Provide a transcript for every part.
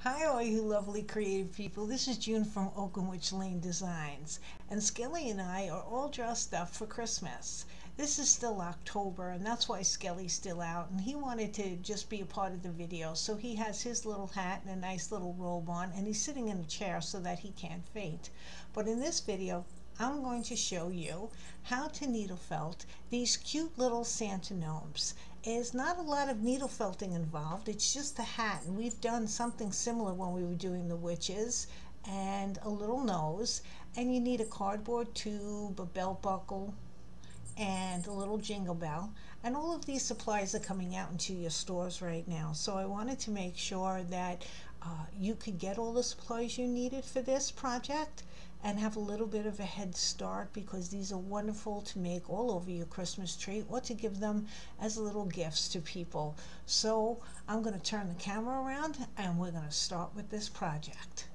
Hi, all you lovely creative people. This is June from Oakenwich Lane Designs, and Skelly and I are all dressed up for Christmas. This is still October, and that's why Skelly's still out, and he wanted to just be a part of the video. So he has his little hat and a nice little robe on, and he's sitting in a chair so that he can't faint. But in this video, I'm going to show you how to needle felt these cute little Santa gnomes. There's not a lot of needle felting involved, it's just the hat, and we've done something similar when we were doing the witches, and a little nose, and you need a cardboard tube, a belt buckle, and a little jingle bell. And all of these supplies are coming out into your stores right now. So I wanted to make sure that you could get all the supplies you needed for this project and have a little bit of a head start, because these are wonderful to make all over your Christmas tree or to give them as little gifts to people. So I'm going to turn the camera around and we're going to start with this project.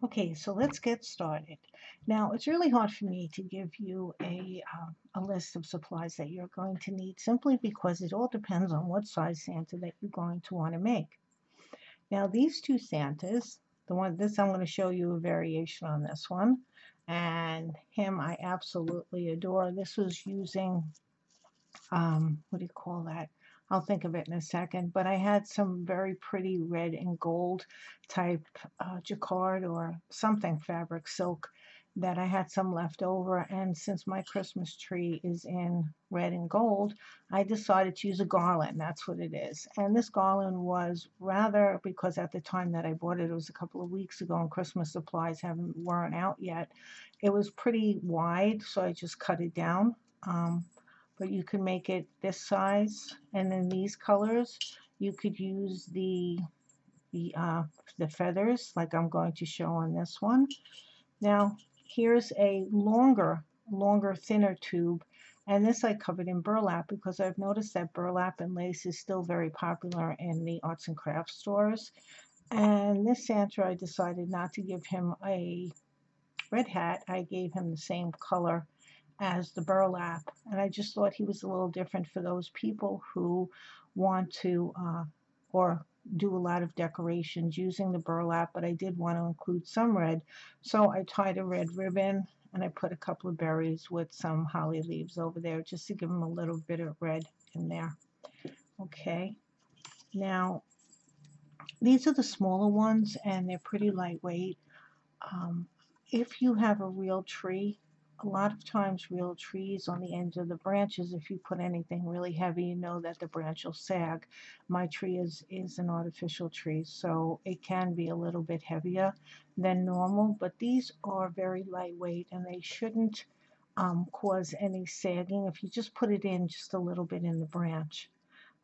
Okay, so let's get started. Now, it's really hard for me to give you a list of supplies that you're going to need, simply because it all depends on what size Santa that you're going to want to make. Now, these two Santas, I'm going to show you a variation on this one, and him I absolutely adore. This was using, what do you call that? I'll think of it in a second, but I had some very pretty red and gold type jacquard or something fabric silk that I had some left over, and since my Christmas tree is in red and gold, I decided to use a garland. That's what it is. And this garland was rather, because at the time that I bought it, it was a couple of weeks ago and Christmas supplies weren't out yet, it was pretty wide, so I just cut it down. But you can make it this size, and then these colors you could use the uh, the feathers like I'm going to show on this one. Now here's a longer thinner tube, and this I covered in burlap because I've noticed that burlap and lace is still very popular in the arts and crafts stores. And this Santa, I decided not to give him a red hat. I gave him the same color as the burlap, and I just thought he was a little different for those people who want to or do a lot of decorations using the burlap, but I did want to include some red, so I tied a red ribbon and I put a couple of berries with some holly leaves over there just to give him a little bit of red in there. Okay, now these are the smaller ones and they're pretty lightweight. um, if you have a real tree, a lot of times real trees on the ends of the branches, if you put anything really heavy, you know that the branch will sag. My tree is an artificial tree, so it can be a little bit heavier than normal, but these are very lightweight and they shouldn't cause any sagging if you just put it in just a little bit in the branch.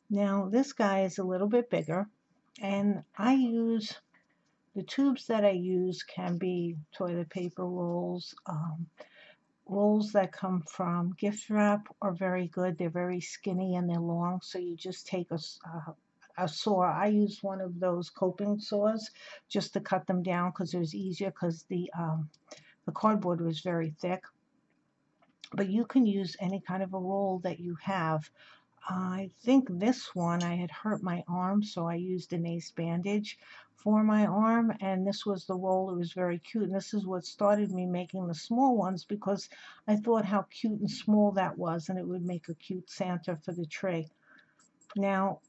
Now this guy is a little bit bigger, and the tubes that I use can be toilet paper rolls. Rolls that come from gift wrap are very good. They're very skinny and they're long, so you just take a saw. I use one of those coping saws just to cut them down because it was easier, because the cardboard was very thick. But you can use any kind of a roll that you have. I think this one, I had hurt my arm, so I used an ace bandage for my arm, and this was the roll. It was very cute, and this is what started me making the small ones, because I thought how cute and small that was, and it would make a cute Santa for the tree. Now,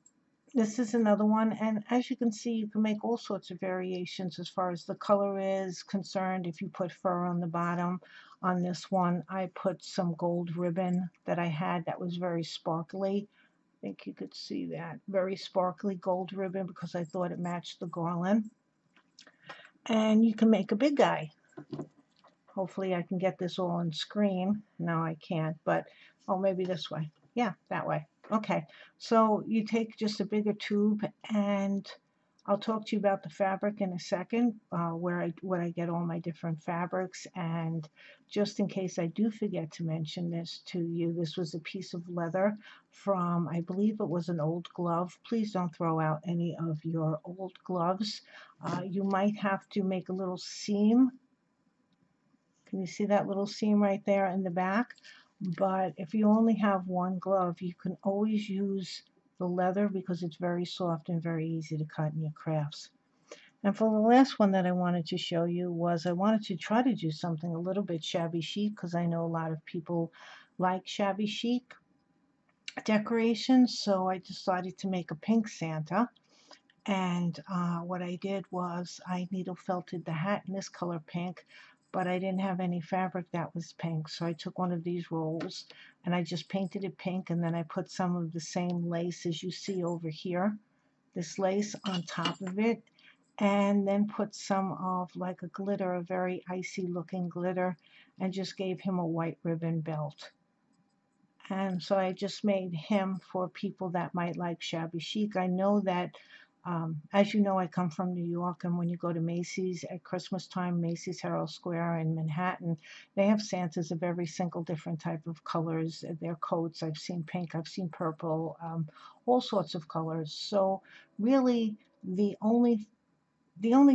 this is another one, and as you can see, you can make all sorts of variations as far as the color is concerned. If you put fur on the bottom, on this one, I put some gold ribbon that I had that was very sparkly. I think you could see that. Very sparkly gold ribbon because I thought it matched the garland. And you can make a big guy. Hopefully I can get this all on screen. No, I can't, but oh, maybe this way. Yeah, that way. Okay, so you take just a bigger tube, and I'll talk to you about the fabric in a second, where I get all my different fabrics. And just in case I do forget to mention this to you, this was a piece of leather from, I believe it was an old glove. Please don't throw out any of your old gloves. You might have to make a little seam. Can you see that little seam right there in the back? But if you only have one glove, you can always use the leather because it's very soft and very easy to cut in your crafts. And for the last one that I wanted to show you was I wanted to try to do something a little bit shabby chic because I know a lot of people like shabby chic decorations. So I decided to make a pink Santa. And what I did was I needle felted the hat in this color pink, but I didn't have any fabric that was pink. So I took one of these rolls and I just painted it pink, and then I put some of the same lace as you see over here, this lace on top of it, and then put some of like a glitter, a very icy looking glitter, and just gave him a white ribbon belt. And so I just made him for people that might like shabby chic. I know that, as you know, I come from New York, and when you go to Macy's at Christmas time, Macy's Herald Square in Manhattan, they have Santas of every single different type of colors. Their coats, I've seen pink, I've seen purple, all sorts of colors. So really, the only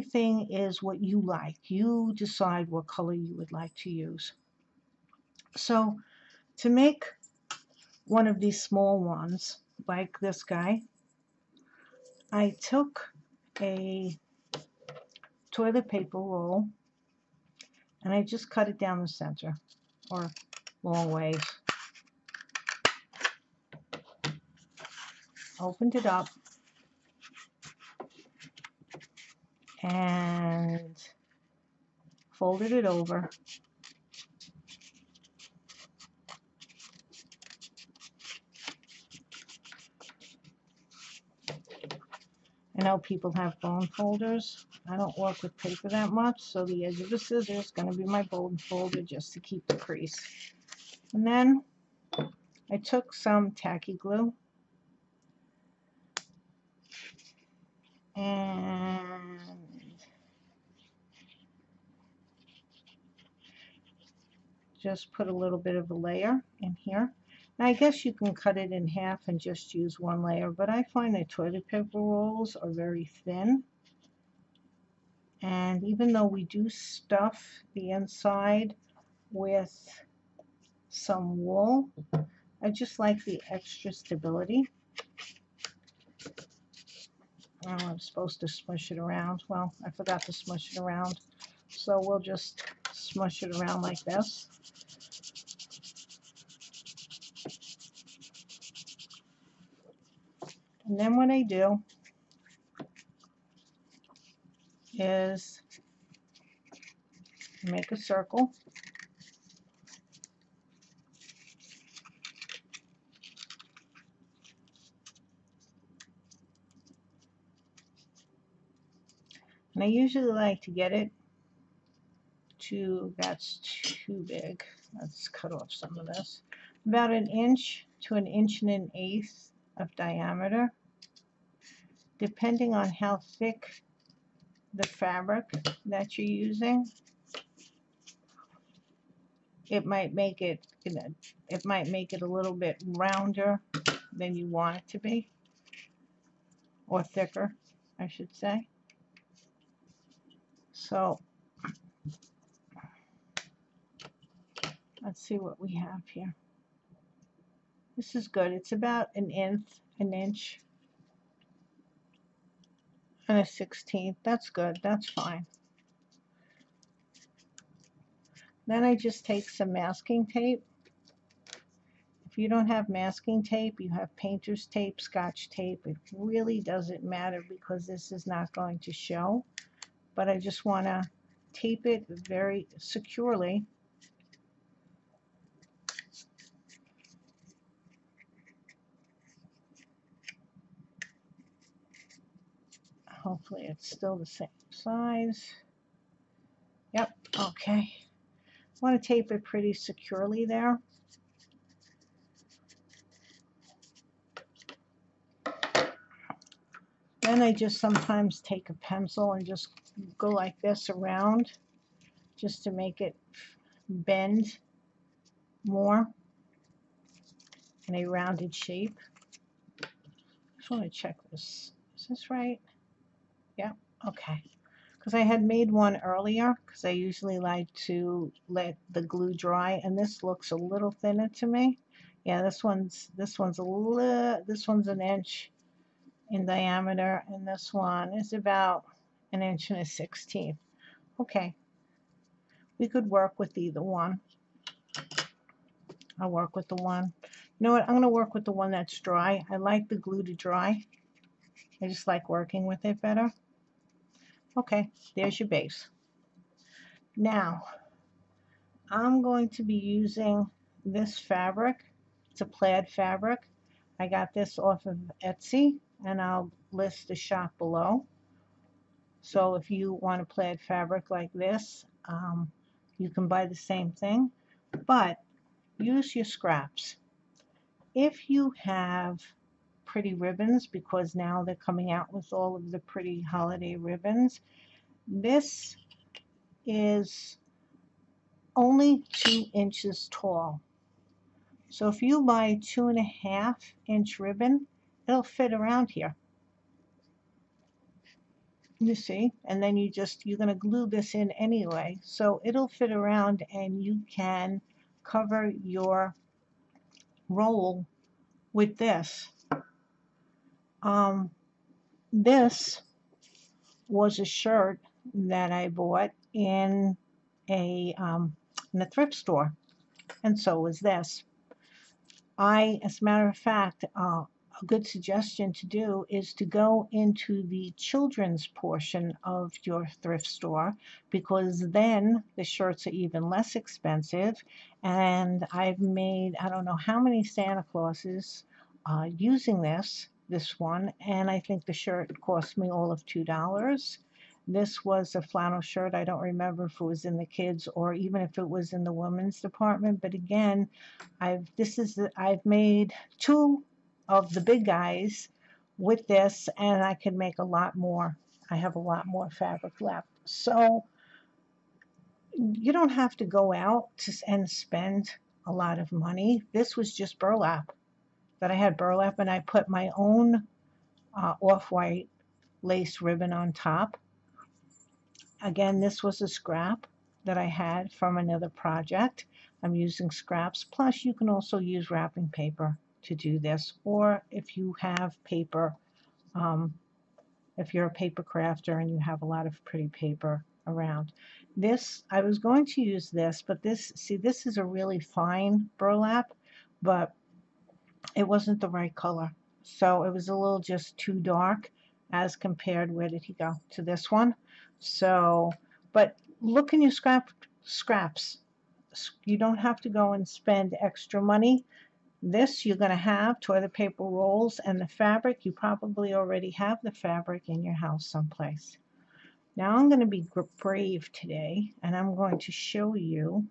thing is what you like. You decide what color you would like to use. So to make one of these small ones, like this guy, I took a toilet paper roll and I just cut it down the center, or long ways. Opened it up and folded it over. I know people have bone folders. I don't work with paper that much, so the edge of the scissors is going to be my bone folder just to keep the crease. And then I took some tacky glue and just put a little bit of a layer in here. Now I guess you can cut it in half and just use one layer, but I find that toilet paper rolls are very thin. And even though we do stuff the inside with some wool, I just like the extra stability. Oh, I'm supposed to smush it around. Well, I forgot to smush it around. So we'll just smush it around like this. And then what I do is make a circle. And I usually like to get it to, that's too big. Let's cut off some of this. About an inch to an inch and an eighth of diameter, depending on how thick the fabric that you're using. It might make it, it might make it a little bit rounder than you want it to be, or thicker, I should say. So let's see what we have here. This is good. It's about an inch and a 1/16. That's good. That's fine. Then I just take some masking tape. If you don't have masking tape, you have painter's tape, scotch tape. It really doesn't matter because this is not going to show. But I just want to tape it very securely. Hopefully it's still the same size. Yep, okay. I want to tape it pretty securely there. Then I just sometimes take a pencil and just go like this around just to make it bend more in a rounded shape. Just want to check this. Is this right? Yeah, okay. Because I had made one earlier, because I usually like to let the glue dry, and this looks a little thinner to me. Yeah, this one's this one's an inch in diameter, and this one is about an inch and a 16th. Okay, we could work with either one. I'll work with the one. You know what? I'm going to work with the one that's dry. I like the glue to dry. I just like working with it better. Okay, there's your base. Now, I'm going to be using this fabric. It's a plaid fabric. I got this off of Etsy, and I'll list the shop below. So if you want a plaid fabric like this, you can buy the same thing, but use your scraps. If you have pretty ribbons, because now they're coming out with all of the pretty holiday ribbons, this is only 2 inches tall. So if you buy 2.5-inch ribbon, it'll fit around here. You see, and then you're going to glue this in anyway, so it'll fit around, and you can cover your roll with this. This was a shirt that I bought in a thrift store, and so was this. As a matter of fact, a good suggestion to do is to go into the children's portion of your thrift store, because then the shirts are even less expensive. And I've made, I don't know how many Santa Clauses using this one, and I think the shirt cost me all of $2. This was a flannel shirt. I don't remember if it was in the kids or even if it was in the women's department, but again, I've made 2 of the big guys with this, and I can make a lot more. I have a lot more fabric left. So you don't have to go out and spend a lot of money. This was just burlap. That I had burlap, and I put my own off-white lace ribbon on top. Again, this was a scrap that I had from another project. I'm using scraps, plus you can also use wrapping paper to do this, or if you have paper, if you're a paper crafter and you have a lot of pretty paper around. This, I was going to use this, but this is a really fine burlap, but it wasn't the right color. So it was a little just too dark as compared, where did he go, to this one. So, but look in your scraps. You don't have to go and spend extra money. This you're going to have toilet paper rolls, and the fabric, you probably already have the fabric in your house someplace. Now I'm going to be brave today, and I'm going to show you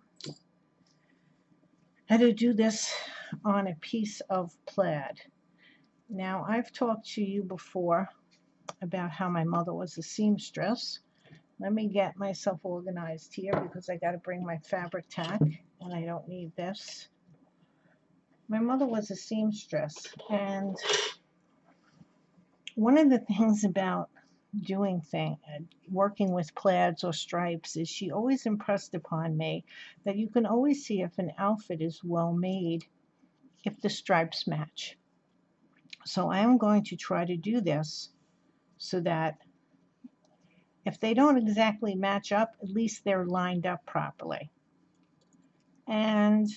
how to do this on a piece of plaid. Now, I've talked to you before about how my mother was a seamstress. Let me get myself organized here, because I got to bring my fabric tack, and I don't need this. My mother was a seamstress, and one of the things about working with plaids or stripes, is she always impressed upon me that you can always see if an outfit is well made if the stripes match. So I am going to try to do this so that if they don't exactly match up, at least they're lined up properly. And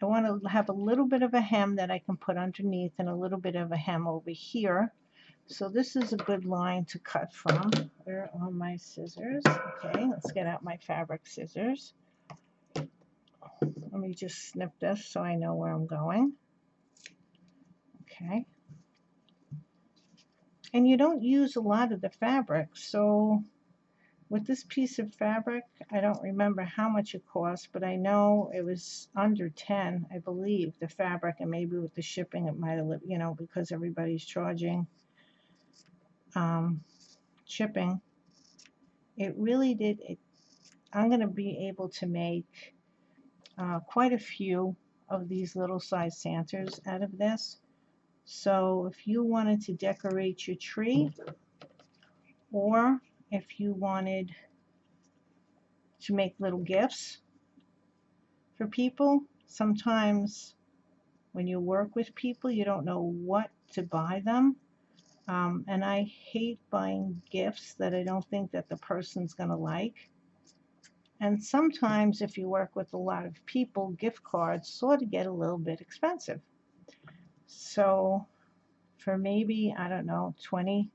I want to have a little bit of a hem that I can put underneath, and a little bit of a hem over here. So this is a good line to cut from. Where are my scissors? Okay, let's get out my fabric scissors. Let me just snip this so I know where I'm going. Okay. And you don't use a lot of the fabric, so with this piece of fabric, I don't remember how much it cost, but I know it was under 10, I believe, the fabric, and maybe with the shipping it might have, you know, because everybody's charging shipping. It really did. I'm going to be able to make quite a few of these little size Santas out of this. So if you wanted to decorate your tree, or if you wanted to make little gifts for people, sometimes when you work with people, you don't know what to buy them. And I hate buying gifts that I don't think that the person's going to like. And sometimes if you work with a lot of people, gift cards sort of get a little bit expensive. So for maybe, I don't know, $20,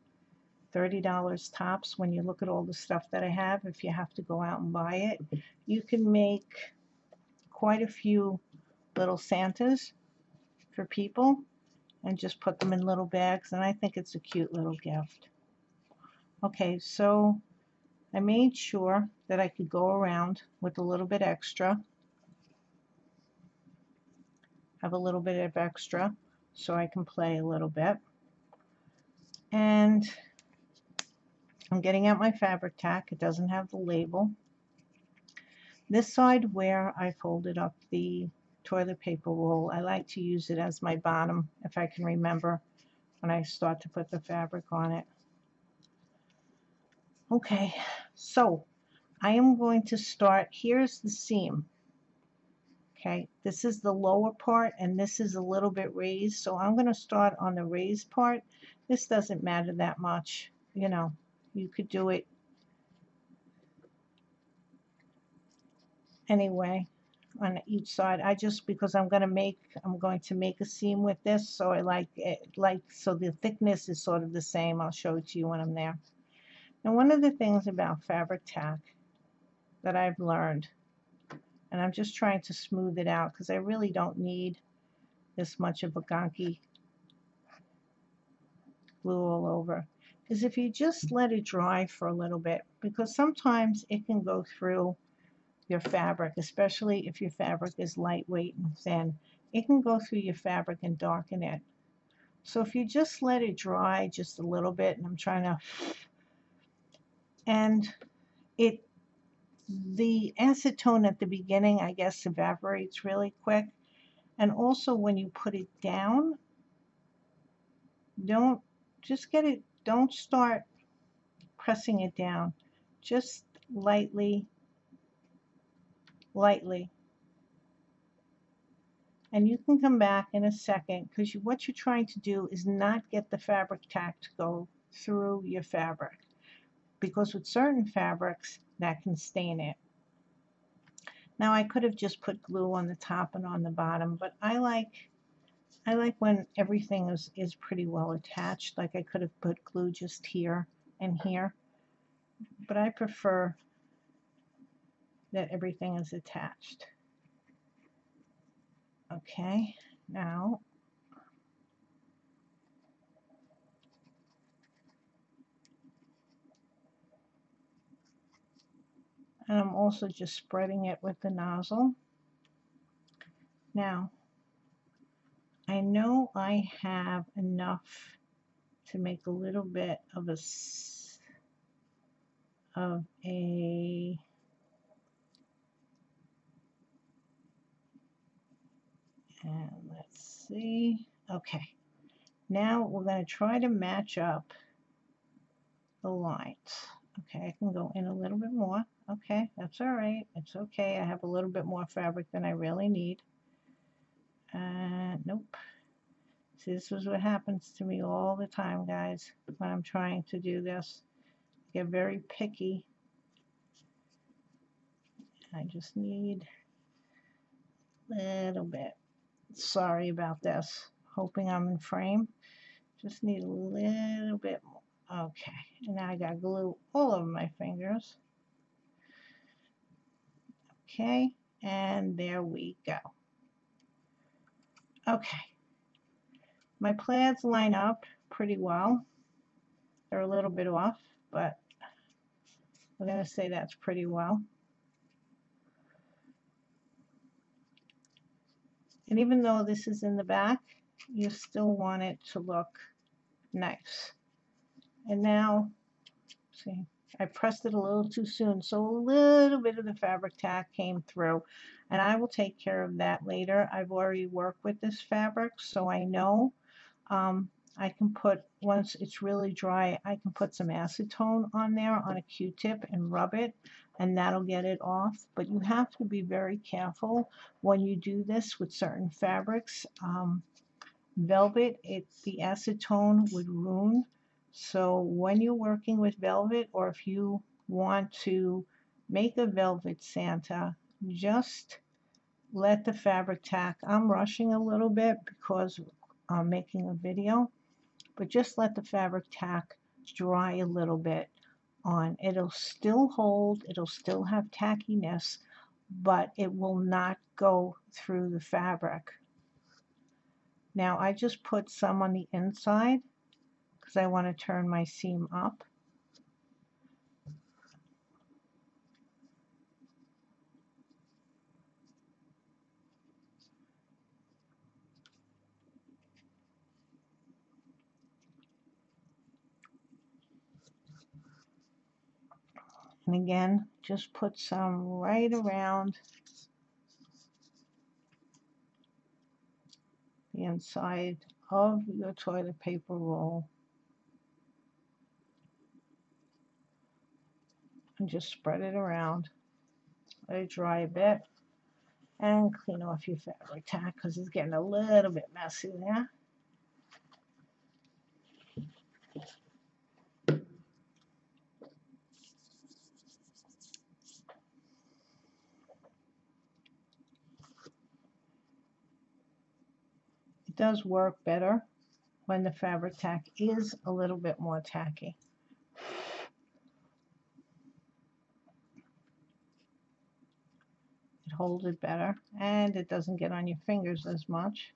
$30 tops, when you look at all the stuff that I have, if you have to go out and buy it, you can make quite a few little Santas for people and just put them in little bags, and I think it's a cute little gift. Okay, so I made sure that I could go around with a little bit extra, have a little bit of extra so I can play a little bit. And I'm getting out my fabric tack. It doesn't have the label. This side where I folded up the toilet paper roll, I like to use it as my bottom if I can remember when I start to put the fabric on it. Okay, so I am going to start, here's the seam. Okay, this is the lower part and this is a little bit raised, so I'm going to start on the raised part. This doesn't matter that much, you know, you could do it anyway on each side. I just, because I'm going to make a seam with this, so I like it, so the thickness is sort of the same. I'll show it to you when I'm there. And one of the things about fabric tack that I've learned, and I'm just trying to smooth it out because I really don't need this much of a gonky glue all over, is if you just let it dry for a little bit, because sometimes it can go through your fabric, especially if your fabric is lightweight and thin. It can go through your fabric and darken it. So if you just let it dry just a little bit, and I'm trying to, and the acetone at the beginning, I guess, evaporates really quick. And also when you put it down, don't start pressing it down. Just lightly. And you can come back in a second, because what you're trying to do is not get the fabric tack to go through your fabric, because with certain fabrics that can stain it. Now I could have just put glue on the top and on the bottom, but I like when everything is pretty well attached. Like I could have put glue just here and here, but I prefer that everything is attached. Okay, now and I'm also just spreading it with the nozzle. Now, I know I have enough to make a little bit of and let's see. Okay, now we're going to try to match up the lines. Okay, I can go in a little bit more. Okay, that's all right. It's okay. I have a little bit more fabric than I really need. Nope. See, this is what happens to me all the time, guys, when I'm trying to do this. I get very picky. I just need a little bit. Sorry about this. Hoping I'm in frame. Just need a little bit more. Okay, and now I got glue all over my fingers. Okay, and there we go. Okay, my plaids line up pretty well. They're a little bit off, but we're going to say that's pretty well. And even though this is in the back, you still want it to look nice. And now, see, I pressed it a little too soon, so a little bit of the fabric tack came through, and I will take care of that later. I've already worked with this fabric, so I know I can put, once it's really dry, I can put some acetone on there on a Q-tip and rub it. and that'll get it off. But you have to be very careful when you do this with certain fabrics. Velvet, the acetone would ruin. So when you're working with velvet, or if you want to make a velvet Santa, just let the fabric tack. I'm rushing a little bit because I'm making a video, but just let the fabric tack dry a little bit on. It'll still hold, it'll still have tackiness, but it will not go through the fabric. Now I just put some on the inside because I want to turn my seam up. And again, just put some right around the inside of your toilet paper roll. And just spread it around. Let it dry a bit. And clean off your fabric tack because it's getting a little bit messy there. It does work better when the fabric tack is a little bit more tacky. It holds it better and it doesn't get on your fingers as much.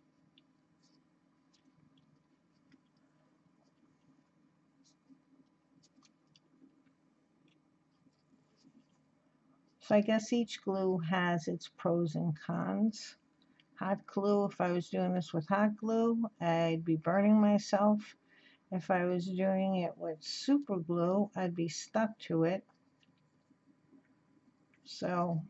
So I guess each glue has its pros and cons. Hot glue, if I was doing this with hot glue, I'd be burning myself. If I was doing it with super glue, I'd be stuck to it. So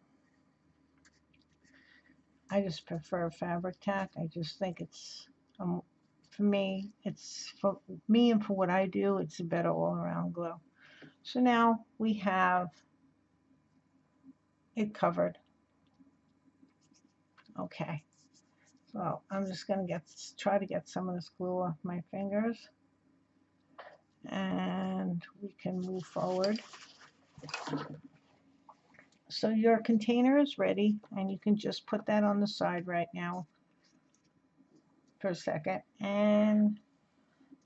I just prefer fabric tack. I just think it's, for me, and for what I do, it's a better all-around glue. So now we have it covered. Okay, so I'm just going to try to get some of this glue off my fingers, and we can move forward. So your container is ready, and you can just put that on the side right now for a second, and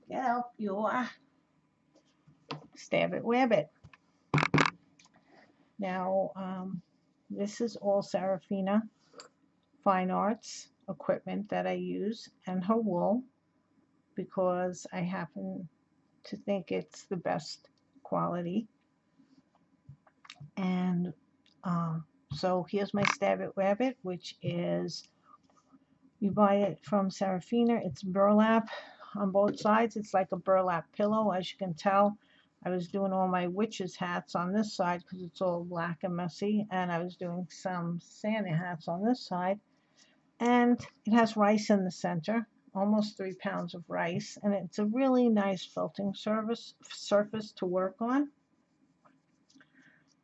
get out your stab it, web it. Now, this is all Serafina Fine Arts equipment that I use, and her wool, because I happen to think it's the best quality. And so here's my Stab It Web It, which is, you buy it from Serafina. It's burlap on both sides. It's like a burlap pillow, as you can tell. I was doing all my witches hats on this side because it's all black and messy, and I was doing some Santa hats on this side. And it has rice in the center, almost 3 pounds of rice, and it's a really nice felting surface to work on.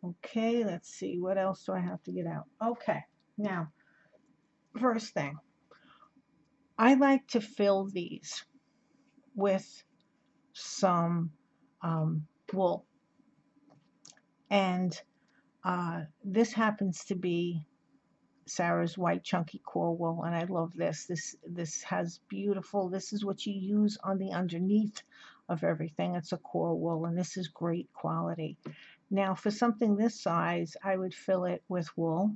Okay, let's see, what else do I have to get out? Okay, now, first thing, I like to fill these with some wool, and this happens to be Sarah's white chunky core wool, and I love this. This has beautiful, this is what you use on the underneath of everything. It's a core wool, and this is great quality. Now for something this size, I would fill it with wool,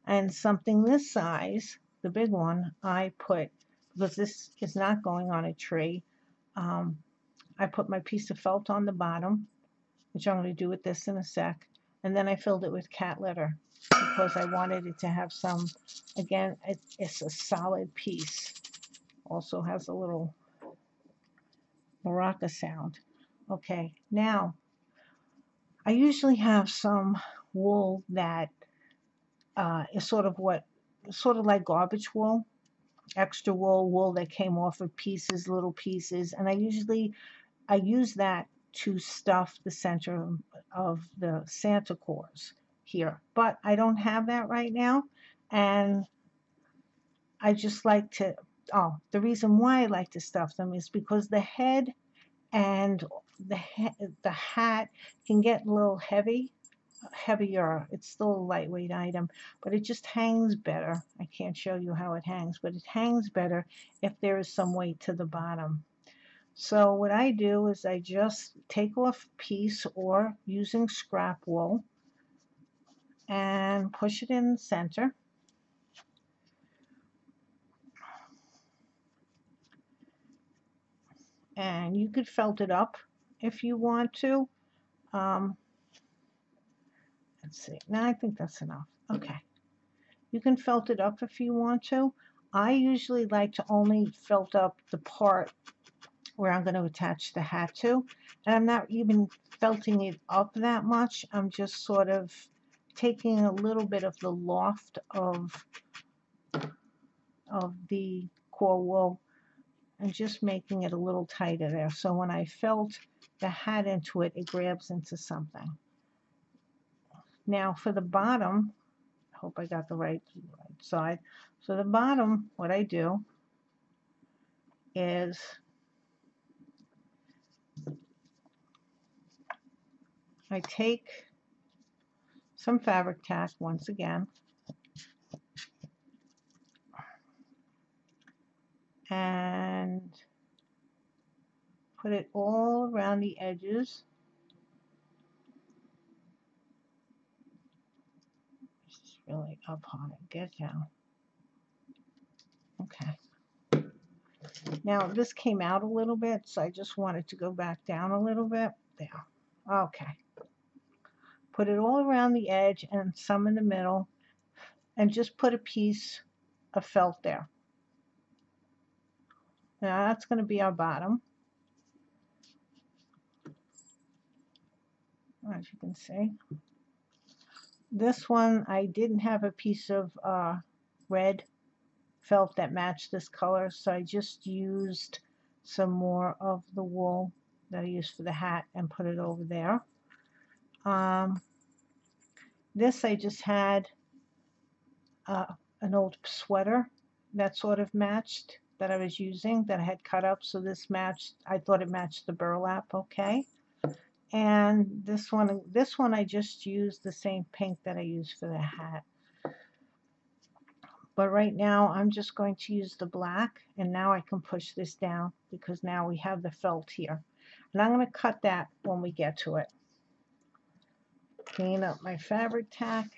and something this size, the big one, I put, because this is not going on a tree, I put my piece of felt on the bottom, which I'm going to do with this in a sec, and then I filled it with cat litter because I wanted it to have some, again, it's a solid piece. Also has a little maraca sound. Okay, now I usually have some wool that is sort of like garbage wool, extra wool that came off of pieces, little pieces, and I use that to stuff the center of the Santa cores. here, but I don't have that right now, and I just like to, oh, the reason why I like to stuff them is because the head and the hat can get a little heavier. It's still a lightweight item, but it just hangs better. I can't show you how it hangs, but it hangs better if there is some weight to the bottom. So what I do is I just take off a piece or using scrap wool and push it in the center. And you could felt it up if you want to. Um, let's see. Now I think that's enough. Okay. You can felt it up if you want to. I usually like to only felt up the part where I'm going to attach the hat to. And I'm not even felting it up that much. I'm just sort of taking a little bit of the loft of the core wool and just making it a little tighter there. So when I felt the hat into it, it grabs into something. Now for the bottom, I hope I got the right side. So the bottom, what I do is I take some fabric tack once again and put it all around the edges. This is really up high. Get down. Okay. Now this came out a little bit, so I just wanted to go back down a little bit. There. Okay. Put it all around the edge and some in the middle, and just put a piece of felt there. Now that's going to be our bottom, as you can see. This one, I didn't have a piece of red felt that matched this color, so I just used some more of the wool that I used for the hat and put it over there. This I just had an old sweater that sort of matched that I was using that I had cut up, so this matched. I thought it matched the burlap okay. And this one I just used the same pink that I used for the hat. But right now I'm just going to use the black, and now I can push this down because now we have the felt here. And I'm going to cut that when we get to it. Clean up my fabric tack.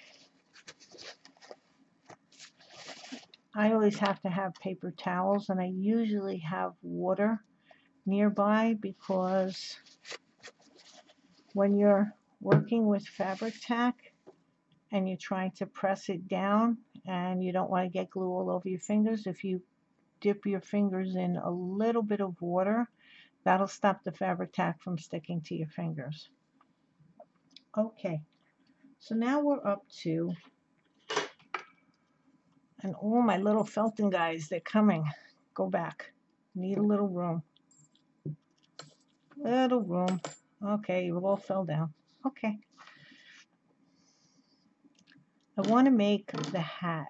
I always have to have paper towels, and I usually have water nearby because when you're working with fabric tack and you're trying to press it down and you don't want to get glue all over your fingers, if you dip your fingers in a little bit of water, that'll stop the fabric tack from sticking to your fingers. Okay, so now we're up to, and all my little felting guys, they're coming. Go back. Need a little room. Little room. Okay, you all fell down. Okay. I want to make the hat.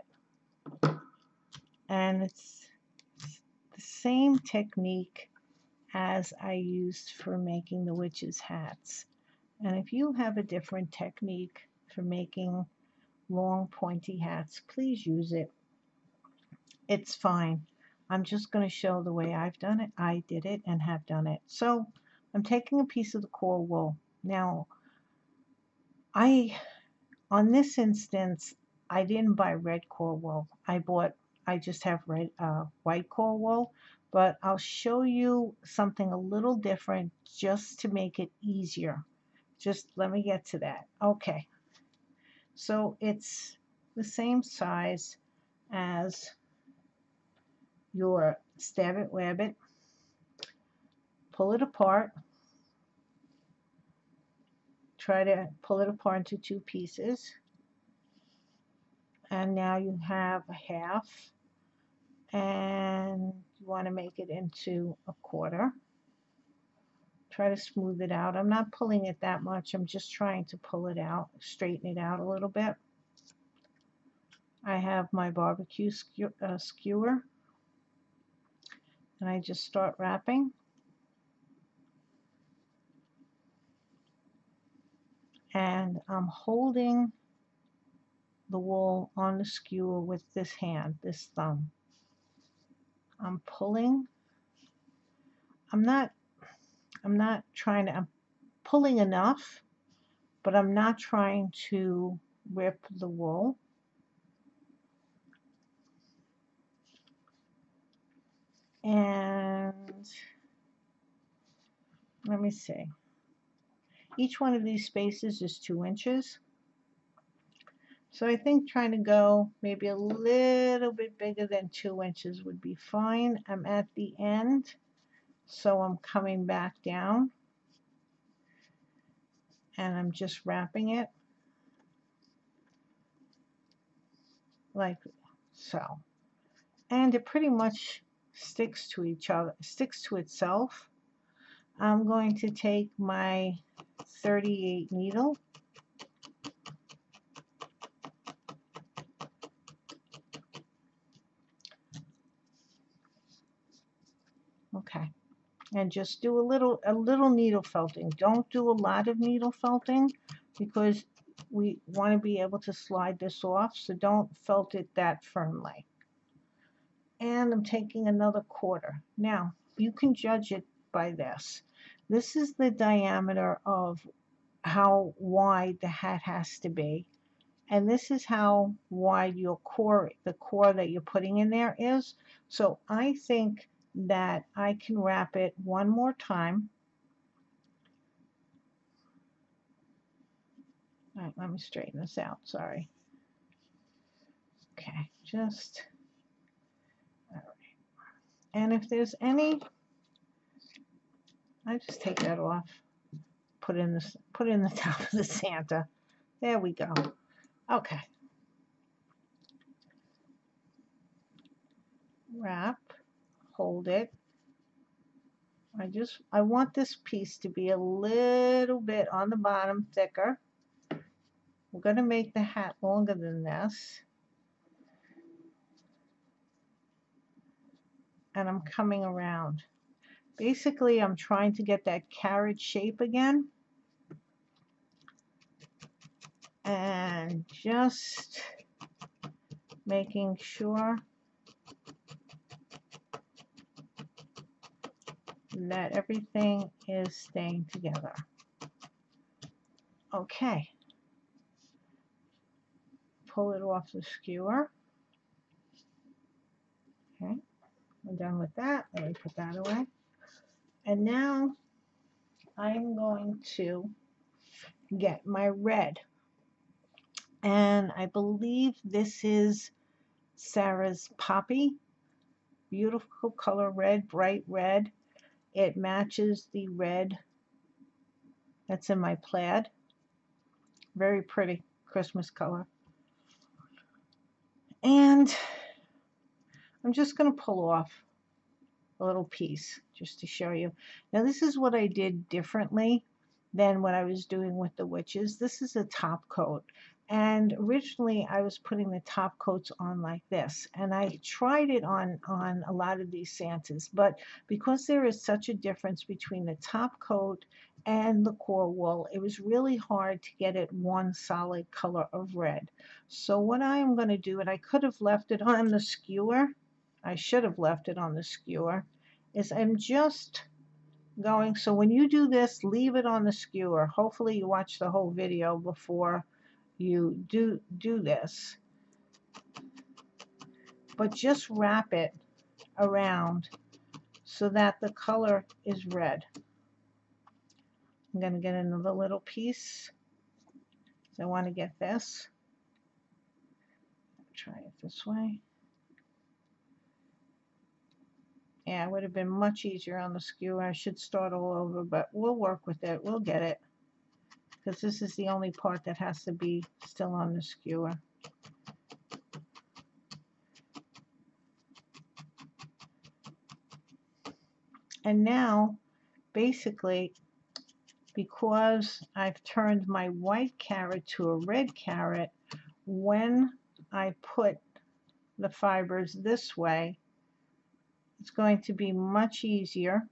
And it's the same technique as I used for making the witches' hats. And if you have a different technique for making long pointy hats, please use it. It's fine. I'm just going to show the way I've done it. I did it and have done it. So I'm taking a piece of the core wool. Now, on this instance, I didn't buy red core wool. I just have white core wool, but I'll show you something a little different just to make it easier. Just let me get to that. Okay. So it's the same size as your Stab It Wabbit. Pull it apart. Try to pull it apart into two pieces. And now you have a half. And you want to make it into a quarter. Try to smooth it out. I'm not pulling it that much. I'm just trying to pull it out, straighten it out a little bit. I have my barbecue skewer, and I just start wrapping. And I'm holding the wool on the skewer with this hand, this thumb. I'm pulling. I'm not trying to, I'm pulling enough, but I'm not trying to rip the wool. And let me see. Each one of these spaces is 2 inches. So I think trying to go maybe a little bit bigger than 2 inches would be fine. I'm at the end, so I'm coming back down. And I'm just wrapping it like so. And it pretty much sticks to each other, sticks to itself. I'm going to take my 38 needle, okay, and just do a little needle felting. Don't do a lot of needle felting because we want to be able to slide this off, so don't felt it that firmly. And I'm taking another 1/4. Now you can judge it by this. This is the diameter of how wide the hat has to be, and this is how wide your core, the core that you're putting in there is. So I think that I can wrap it one more time. All right, let me straighten this out, sorry. Okay, just, all right. And if there's any, I just take that off, put in the top of the Santa. There we go. Okay. Wrap, hold it. I want this piece to be a little bit on the bottom thicker. We're going to make the hat longer than this. And I'm coming around. Basically, I'm trying to get that carrot shape again. And just making sure that everything is staying together. Okay. Pull it off the skewer. Okay. I'm done with that. Let me put that away. And now I'm going to get my red. And I believe this is Sarah's Poppy. Beautiful color red, bright red. It matches the red that's in my plaid. Very pretty Christmas color. And I'm just going to pull off a little piece just to show you. Now this is what I did differently than what I was doing with the witches. This is a top coat. And originally I was putting the top coats on like this, and I tried it on a lot of these Santas, but because there is such a difference between the top coat and the core wool, it was really hard to get it one solid color of red. So what I am going to do, and I could have left it on the skewer, I should have left it on the skewer, is I'm just going, so when you do this, leave it on the skewer. Hopefully you watch the whole video before you do this, but just wrap it around so that the color is red. I'm going to get another little piece. So I want to get this. Try it this way. Yeah, it would have been much easier on the skewer. I should start all over, but we'll work with it. We'll get it, because this is the only part that has to be still on the skewer. And now, basically, because I've turned my white carrot to a red carrot, when I put the fibers this way, it's going to be much easier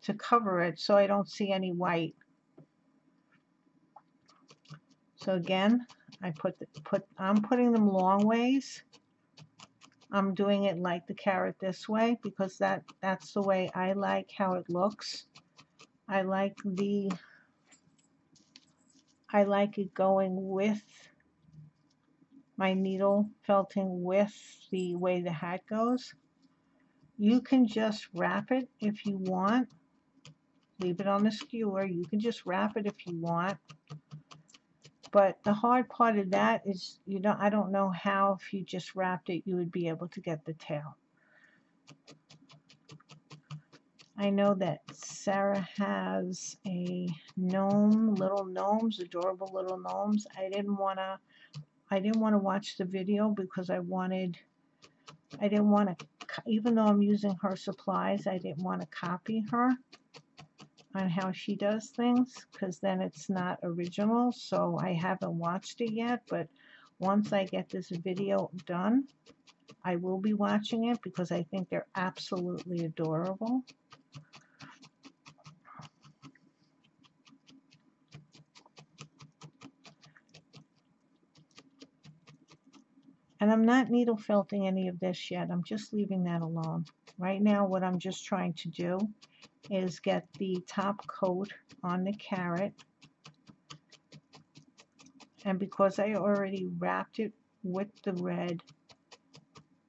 to cover it so I don't see any white. So again, I'm putting them long ways. I'm doing it like the carrot this way because that's the way I like how it looks. I like it going with my needle felting with the way the hat goes. You can just wrap it if you want. Leave it on the skewer. You can just wrap it if you want. But the hard part of that is, I don't know how if you just wrapped it you would be able to get the tail. I know that Sarah has a gnome, little gnomes, adorable little gnomes. I didn't want to watch the video because I didn't want to, even though I'm using her supplies, I didn't want to copy her on how she does things because then it's not original. So I haven't watched it yet, but once I get this video done, I will be watching it because I think they're absolutely adorable. And I'm not needle felting any of this yet. I'm just leaving that alone. Right now, what I'm just trying to do is get the top coat on the carrot. And because I already wrapped it with the red,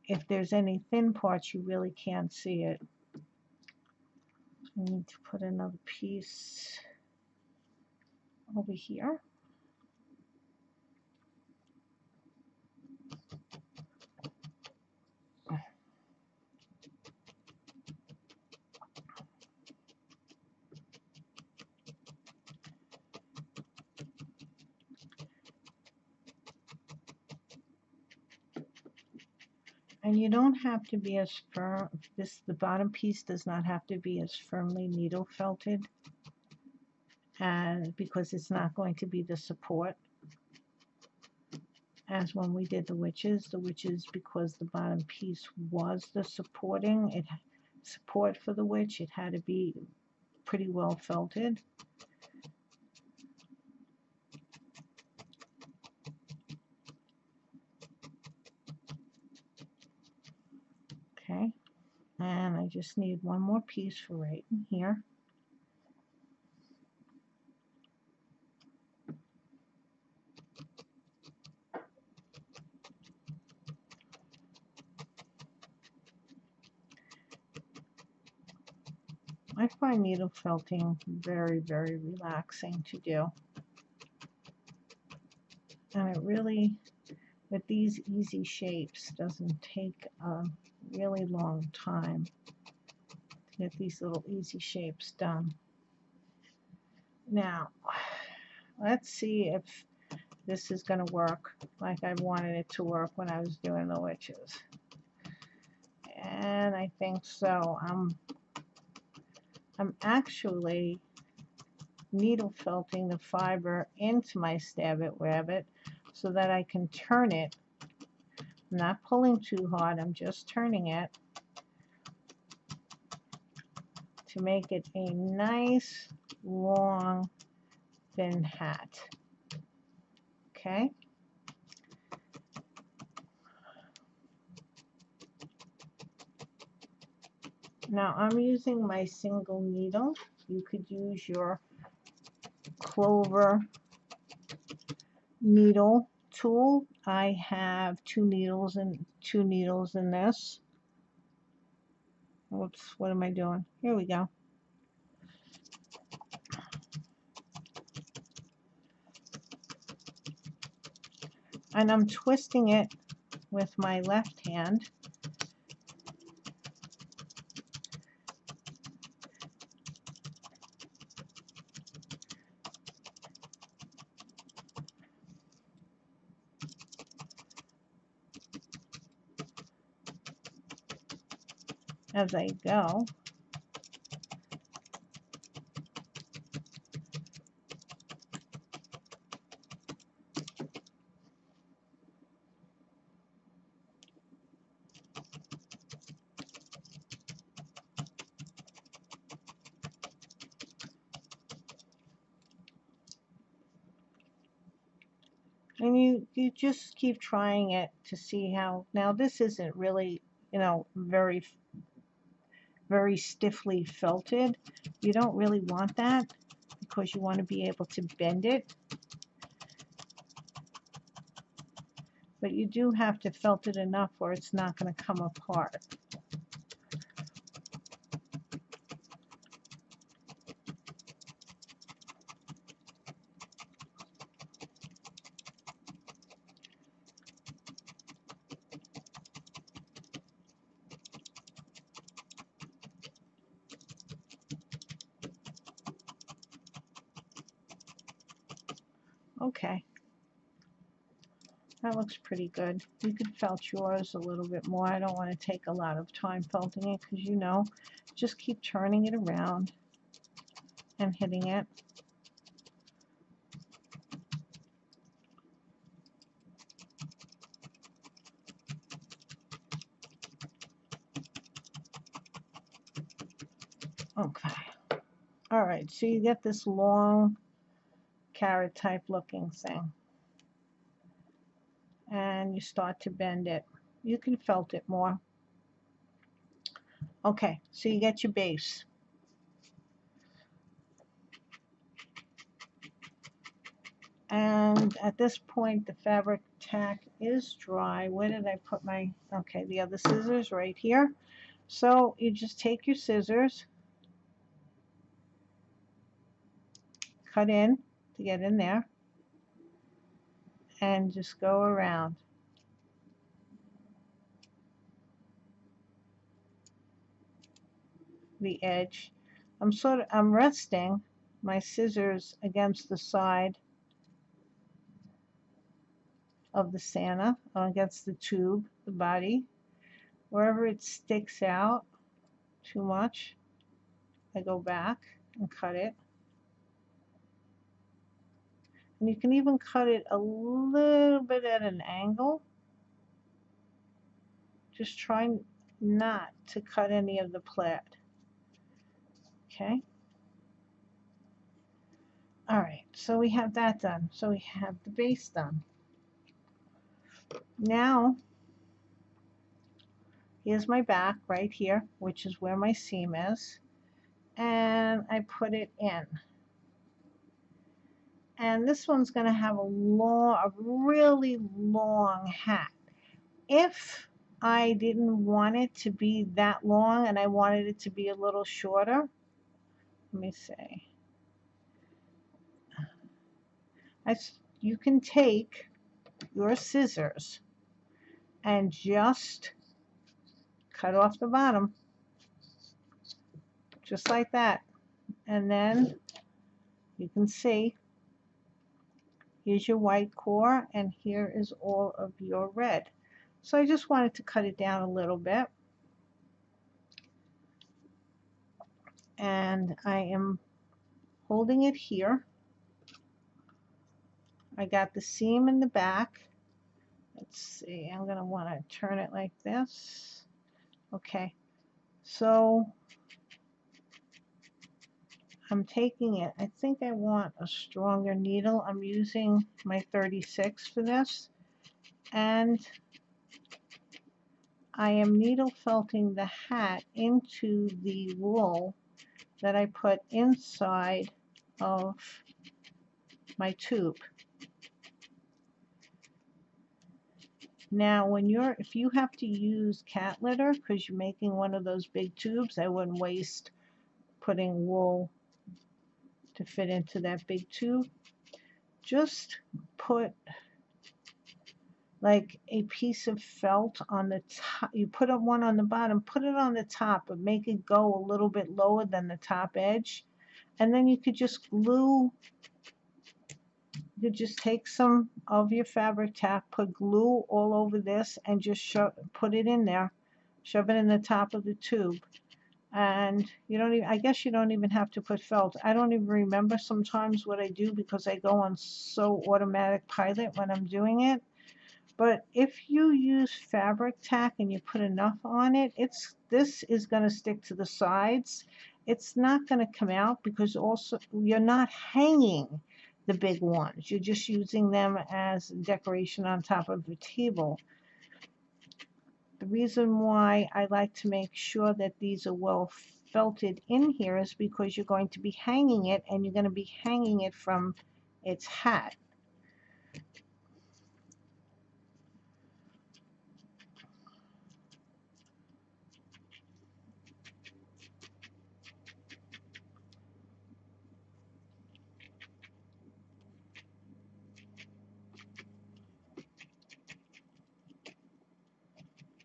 if there's any thin parts, you really can't see it. I need to put another piece over here. And you don't have to be as firm, the bottom piece does not have to be as firmly needle felted, and because it's not going to be the support as when we did the witches. The witches, because the bottom piece was the support for the witch, it had to be pretty well felted. Okay, and I just need one more piece for right in here. I find needle felting very, very relaxing to do. And it really, with these easy shapes, doesn't take a really long time to get these little easy shapes done. Now, let's see if this is going to work like I wanted it to work when I was doing the witches. And I think so. I'm actually needle felting the fiber into my Stab-It Rabbit so that I can turn it. I'm not pulling too hard, I'm just turning it to make it a nice, long, thin hat. Okay? Now I'm using my single needle. You could use your clover needle tool. I have two needles in this. Whoops, what am I doing? Here we go. And I'm twisting it with my left hand. As I go. And you just keep trying it to see how. Now this isn't really, very stiffly felted. You don't really want that because you want to be able to bend it. But you do have to felt it enough where it's not going to come apart. Okay, that looks pretty good. You could felt yours a little bit more. I don't want to take a lot of time felting it because just keep turning it around and hitting it. Okay. All right, so you get this long carrot type looking thing. And you start to bend it. You can felt it more. Okay, so you get your base. And at this point, the fabric tack is dry. Where did I put my, okay, the other scissors right here. So you just take your scissors, cut in to get in there, and just go around. The edge. I'm resting my scissors against the side of the Santa, against the tube, the body. Wherever it sticks out too much, I go back and cut it. And you can even cut it a little bit at an angle. Just try not to cut any of the plaid. Okay. All right, so we have that done. So we have the base done. Now, here's my back right here, which is where my seam is. And I put it in. And this one's going to have a really long hat. If I didn't want it to be that long and I wanted it to be a little shorter, let me see. You can take your scissors and just cut off the bottom, just like that. And then you can see, here's your white core and here is all of your red. So I just wanted to cut it down a little bit. And I am holding it here. I got the seam in the back. Let's see, I'm going to want to turn it like this. Okay, so I'm taking it. I think I want a stronger needle. I'm using my 36 for this. And I am needle felting the hat into the wool that I put inside of my tube. Now, if you have to use cat litter because you're making one of those big tubes, I wouldn't waste putting wool to fit into that big tube. Just put like a piece of felt on the top. You put one on the bottom, put it on the top, but make it go a little bit lower than the top edge. And then you could just glue. You just take some of your fabric tack, put glue all over this, and just put it in there. Shove it in the top of the tube. And you don't even, I guess you don't even have to put felt. I don't even remember sometimes what I do because I go on so automatic pilot when I'm doing it. But if you use fabric tack and you put enough on it, this is going to stick to the sides. It's not going to come out because also you're not hanging the big ones. You're just using them as decoration on top of the table. The reason why I like to make sure that these are well felted in here is because you're going to be hanging it, and you're going to be hanging it from its hat.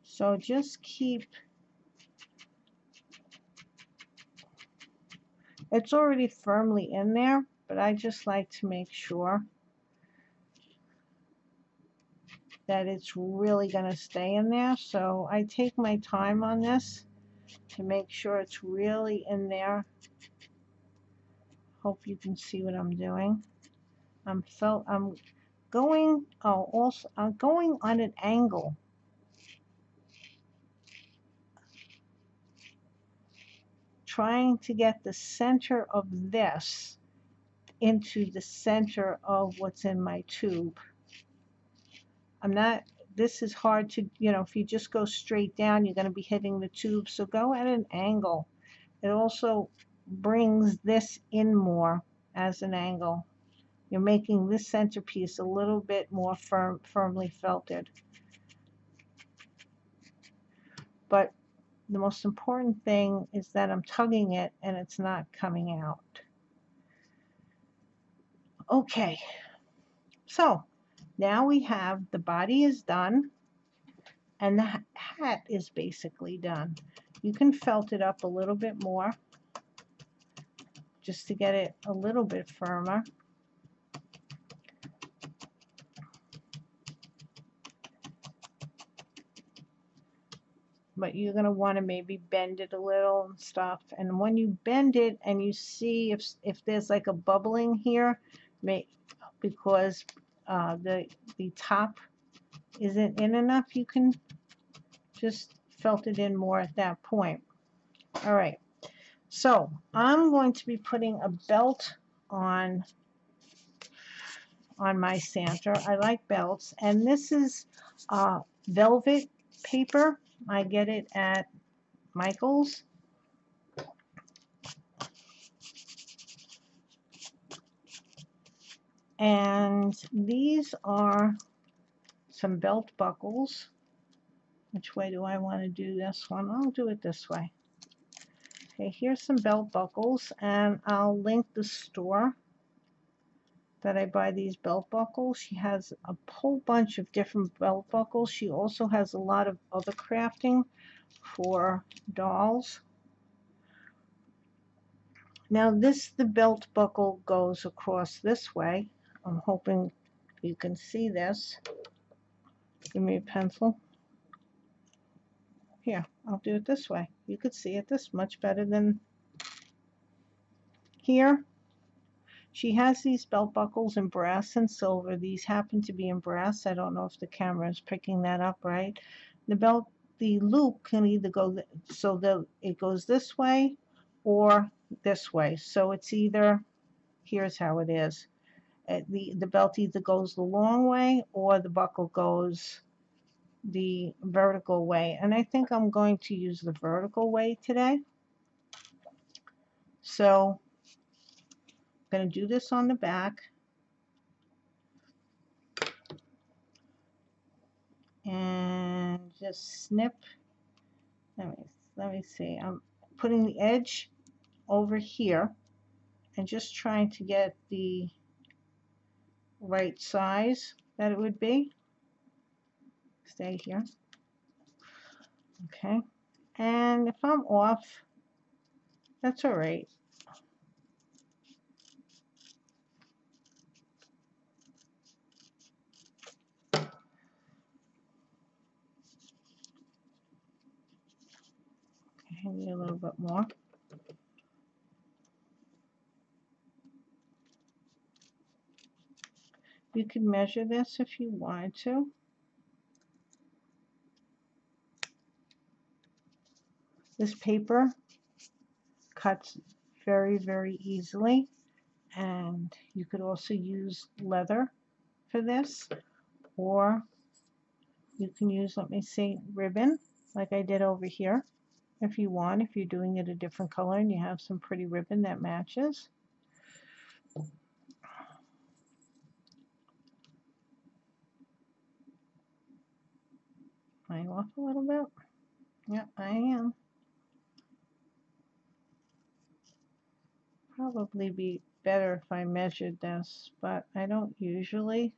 So just keep, it's already firmly in there, but I just like to make sure that it's really going to stay in there. So I take my time on this to make sure it's really in there. Hope you can see what I'm doing. I'm going, also I'm going on an angle. Trying to get the center of this into the center of what's in my tube. This is hard to, if you just go straight down, you're going to be hitting the tube. So go at an angle. It also brings this in more as an angle. You're making this centerpiece a little bit more firmly felted. But the most important thing is that I'm tugging it and it's not coming out. Okay, so now we have the body is done and the hat is basically done. You can felt it up a little bit more just to get it a little bit firmer. But you're going to want to maybe bend it a little and stuff. And when you bend it and you see if there's like a bubbling here, because the top isn't in enough, you can just felt it in more at that point. All right, so I'm going to be putting a belt on my Santa. I like belts, and this is velvet paper. I get it at Michael's. And these are some belt buckles. Which way do I want to do this one? I'll do it this way. Okay, here's some belt buckles, and I'll link the store that I buy these belt buckles. She has a whole bunch of different belt buckles. She also has a lot of other crafting for dolls. Now the belt buckle goes across this way. I'm hoping you can see this. Give me a pencil. Here, I'll do it this way. You could see it this much better than here. She has these belt buckles in brass and silver. These happen to be in brass. I don't know if the camera is picking that up right. The loop can either go so it goes this way or this way. So it's either, here's how it is. The belt either goes the long way or the buckle goes the vertical way. And I think I'm going to use the vertical way today. So I'm going to do this on the back. And just snip. Let me see. I'm putting the edge over here and just trying to get the right size that it would be. Stay here. Okay. And if I'm off, that's all right. Okay, maybe a little bit more. You could measure this if you wanted to. This paper cuts very, very easily, And you could also use leather for this, or you can use, let me see, ribbon, like I did over here, if you want, if you're doing it a different color and you have some pretty ribbon that matches. Am I off a little bit? Yeah, I am. Probably be better if I measured this, but I don't usually.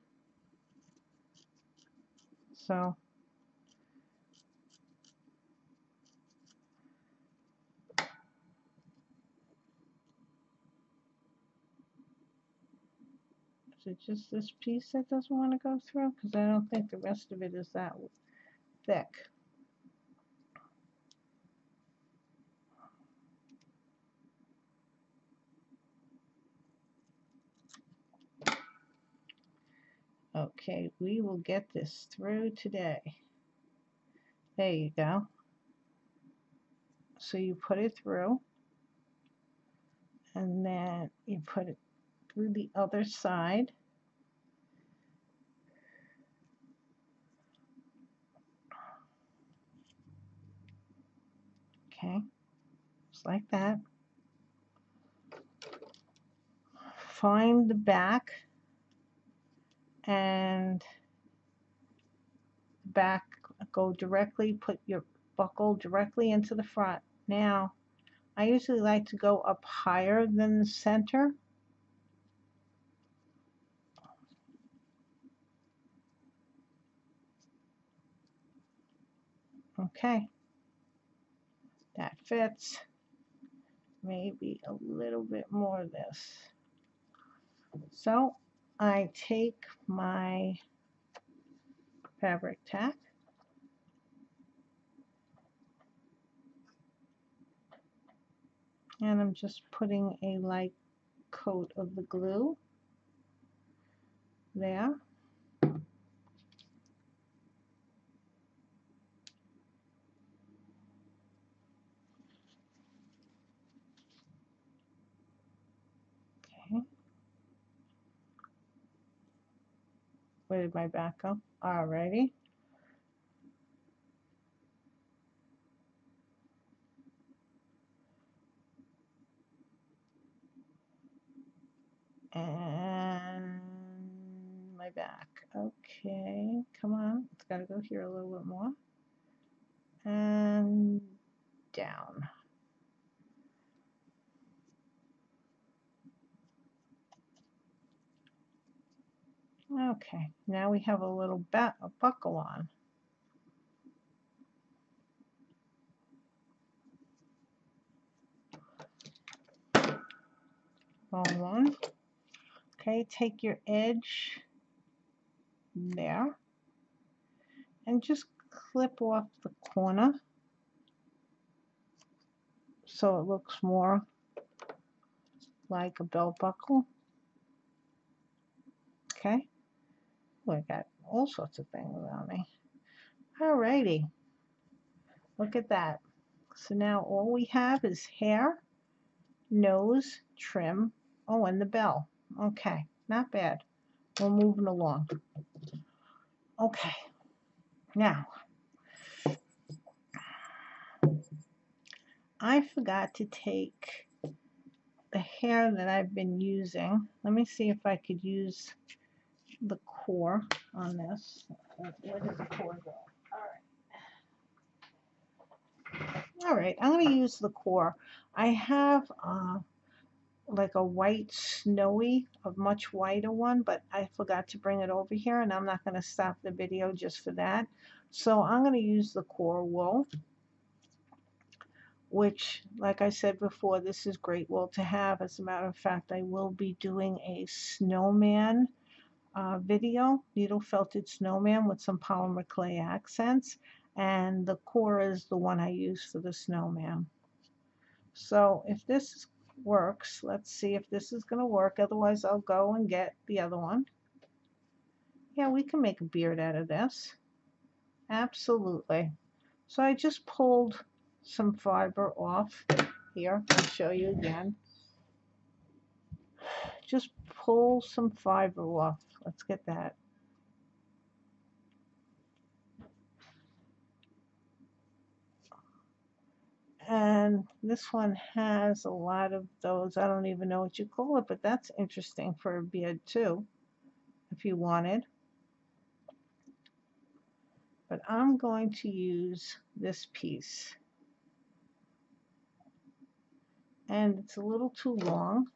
So is it just this piece that doesn't want to go through? Because I don't think the rest of it is that thick. Okay, we will get this through today. There you go. So you put it through, and then you put it through the other side. Okay, just like that. Find the back, and back, go directly, put your buckle directly into the front. Now, I usually like to go up higher than the center. Okay, that fits. Maybe a little bit more of this. So I take my fabric tack, and I'm just putting a light coat of the glue there. Okay. Where did my back go? Alrighty. And my back. Okay, come on. It's got to go here a little bit more. And down. Okay, now we have a little buckle on. Wrong one. Okay, take your edge there and just clip off the corner so it looks more like a belt buckle. Okay, I got all sorts of things around me. Alrighty, look at that. So now all we have is hair, nose, trim, oh, and the bell. Okay, not bad. We're moving along. Okay, now I forgot to take the hair that I've been using. Let me see if I could use the core on this. Where did the core go? All right, I'm going to use the core. I have like a white snowy, a much whiter one, but I forgot to bring it over here, and I'm not going to stop the video just for that. So I'm going to use the core wool, which, like I said before, this is great wool to have. As a matter of fact, I will be doing a snowman video, needle felted snowman with some polymer clay accents, and the core is the one I use for the snowman. So if this works, let's see if this is going to work. Otherwise, I'll go and get the other one. Yeah, we can make a beard out of this. Absolutely. So I just pulled some fiber off here. I'll show you again. just pull some fiber off. Let's get that. And this one has a lot of those. I don't even know what you call it, but that's interesting for a beard too, if you wanted. But I'm going to use this piece. And it's a little too long.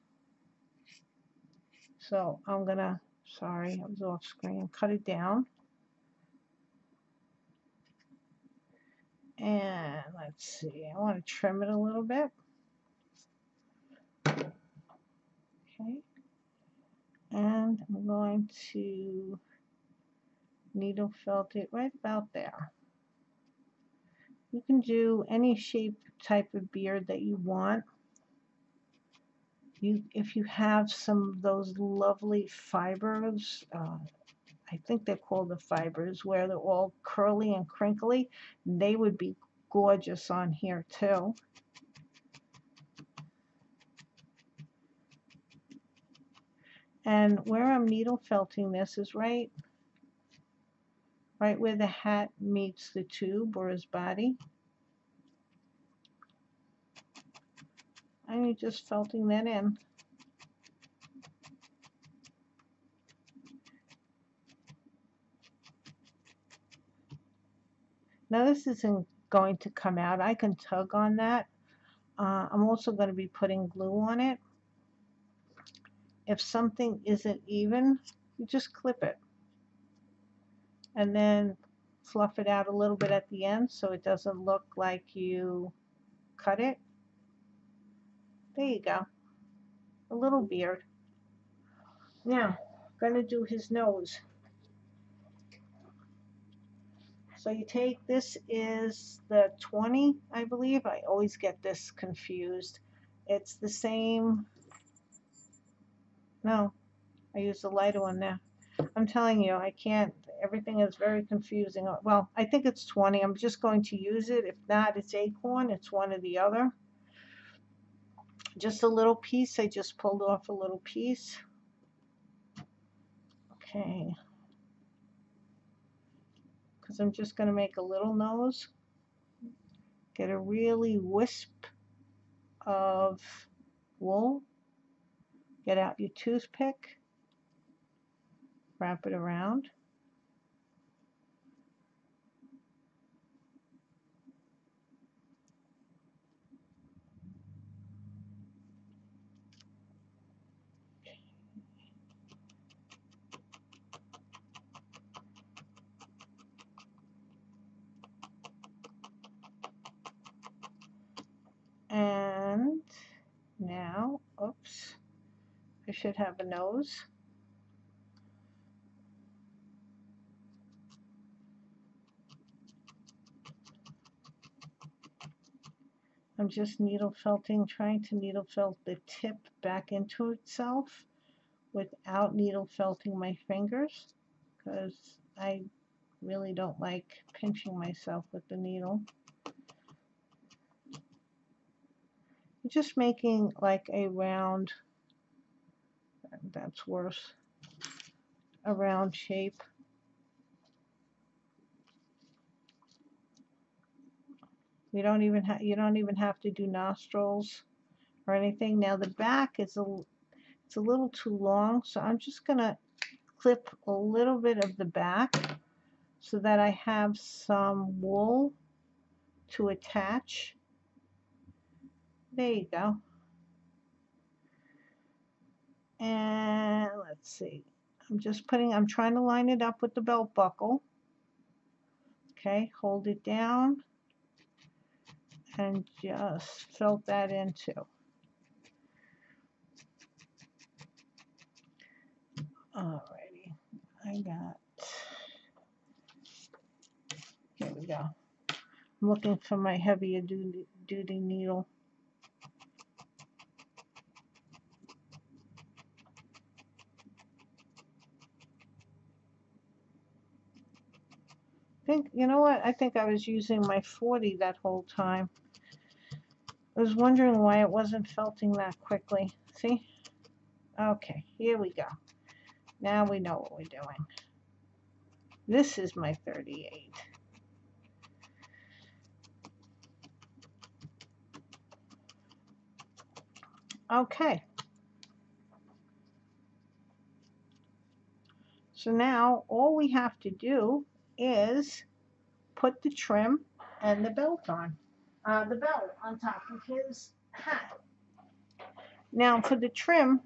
So I'm gonna, sorry, I was off screen, cut it down. And let's see, I want to trim it a little bit. Okay. And I'm going to needle felt it right about there. You can do any shape type of beard that you want. If you have some of those lovely fibers, I think they're called the fibers, where they're all curly and crinkly, they would be gorgeous on here too. And where I'm needle felting this is right where the hat meets the tube or his body. And you're just felting that in. Now this isn't going to come out. I can tug on that. I'm also going to be putting glue on it. If something isn't even, you just clip it. And then fluff it out a little bit at the end so it doesn't look like you cut it. There you go. A little beard. Now, I'm going to do his nose. So you take, this is the 20, I believe. I always get this confused. It's the same. No, I use the lighter one now. I'm telling you, I can't. Everything is very confusing. Well, I think it's 20. I'm just going to use it. If not, it's acorn. It's one or the other. Just a little piece. I just pulled off a little piece. Okay. Because I'm just going to make a little nose. Get a really wisp of wool. Get out your toothpick. Wrap it around. And now, oops, I should have a nose. I'm just needle felting, trying to needle felt the tip back into itself without needle felting my fingers, because I really don't like pinching myself with the needle. I'm just making like a round, that's worse, a round shape. You don't even have to do nostrils or anything. Now the back is it's a little too long, so I'm just gonna clip a little bit of the back so that I have some wool to attach. There you go. And let's see. I'm trying to line it up with the belt buckle. Okay, hold it down and just felt that in too. Alrighty, here we go. I'm looking for my heavier duty needle. You know what? I think I was using my 40 that whole time. I was wondering why it wasn't felting that quickly. See? Okay, here we go. Now we know what we're doing. This is my 38. Okay. So now all we have to do is put the trim and the belt on. The belt on top of his hat. Now for the trim,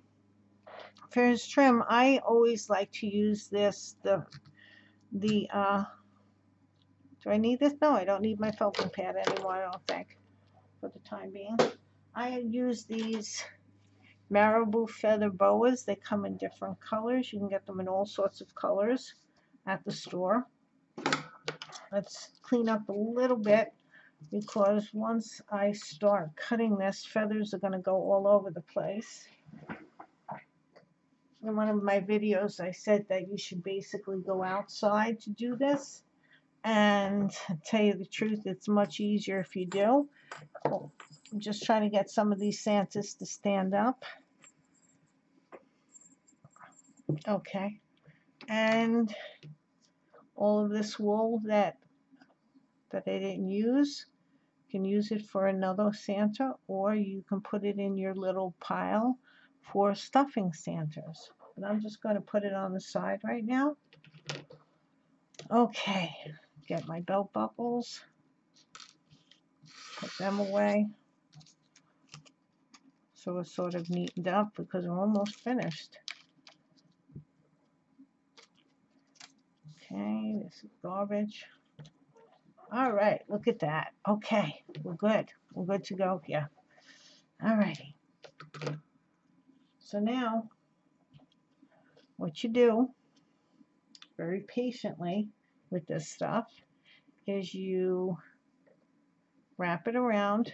for his trim, I always like to use this, the do I need this? No, I don't need my felting pad anymore, I don't think, for the time being. I use these marabou feather boas. They come in different colors. You can get them in all sorts of colors at the store. Let's clean up a little bit, because once I start cutting this, feathers are going to go all over the place. In one of my videos, I said that you should basically go outside to do this. And to tell you the truth, it's much easier if you do. I'm just trying to get some of these Santas to stand up. Okay. And all of this wool that I didn't use, you can use it for another Santa, or you can put it in your little pile for stuffing Santas. But I'm just going to put it on the side right now. Okay, get my belt buckles, put them away. So we're sort of neatened up because we're almost finished. Okay, this is garbage. All right, look at that. Okay, we're good. We're good to go here. All righty. So now, what you do, very patiently with this stuff, is you wrap it around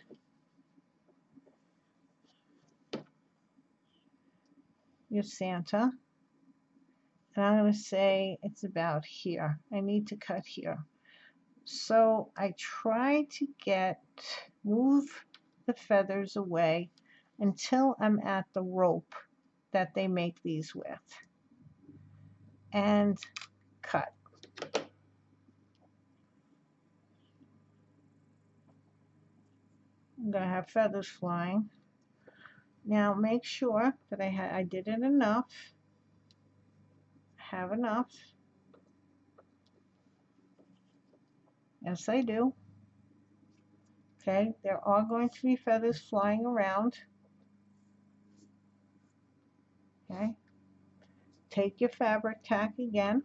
your Santa. And I'm going to say it's about here. I need to cut here. So I try to move the feathers away until I'm at the rope that they make these with. And cut. I'm going to have feathers flying. Now make sure that I did it enough. Have enough. Yes, I do. Okay, there are going to be feathers flying around. Okay, take your fabric tack again.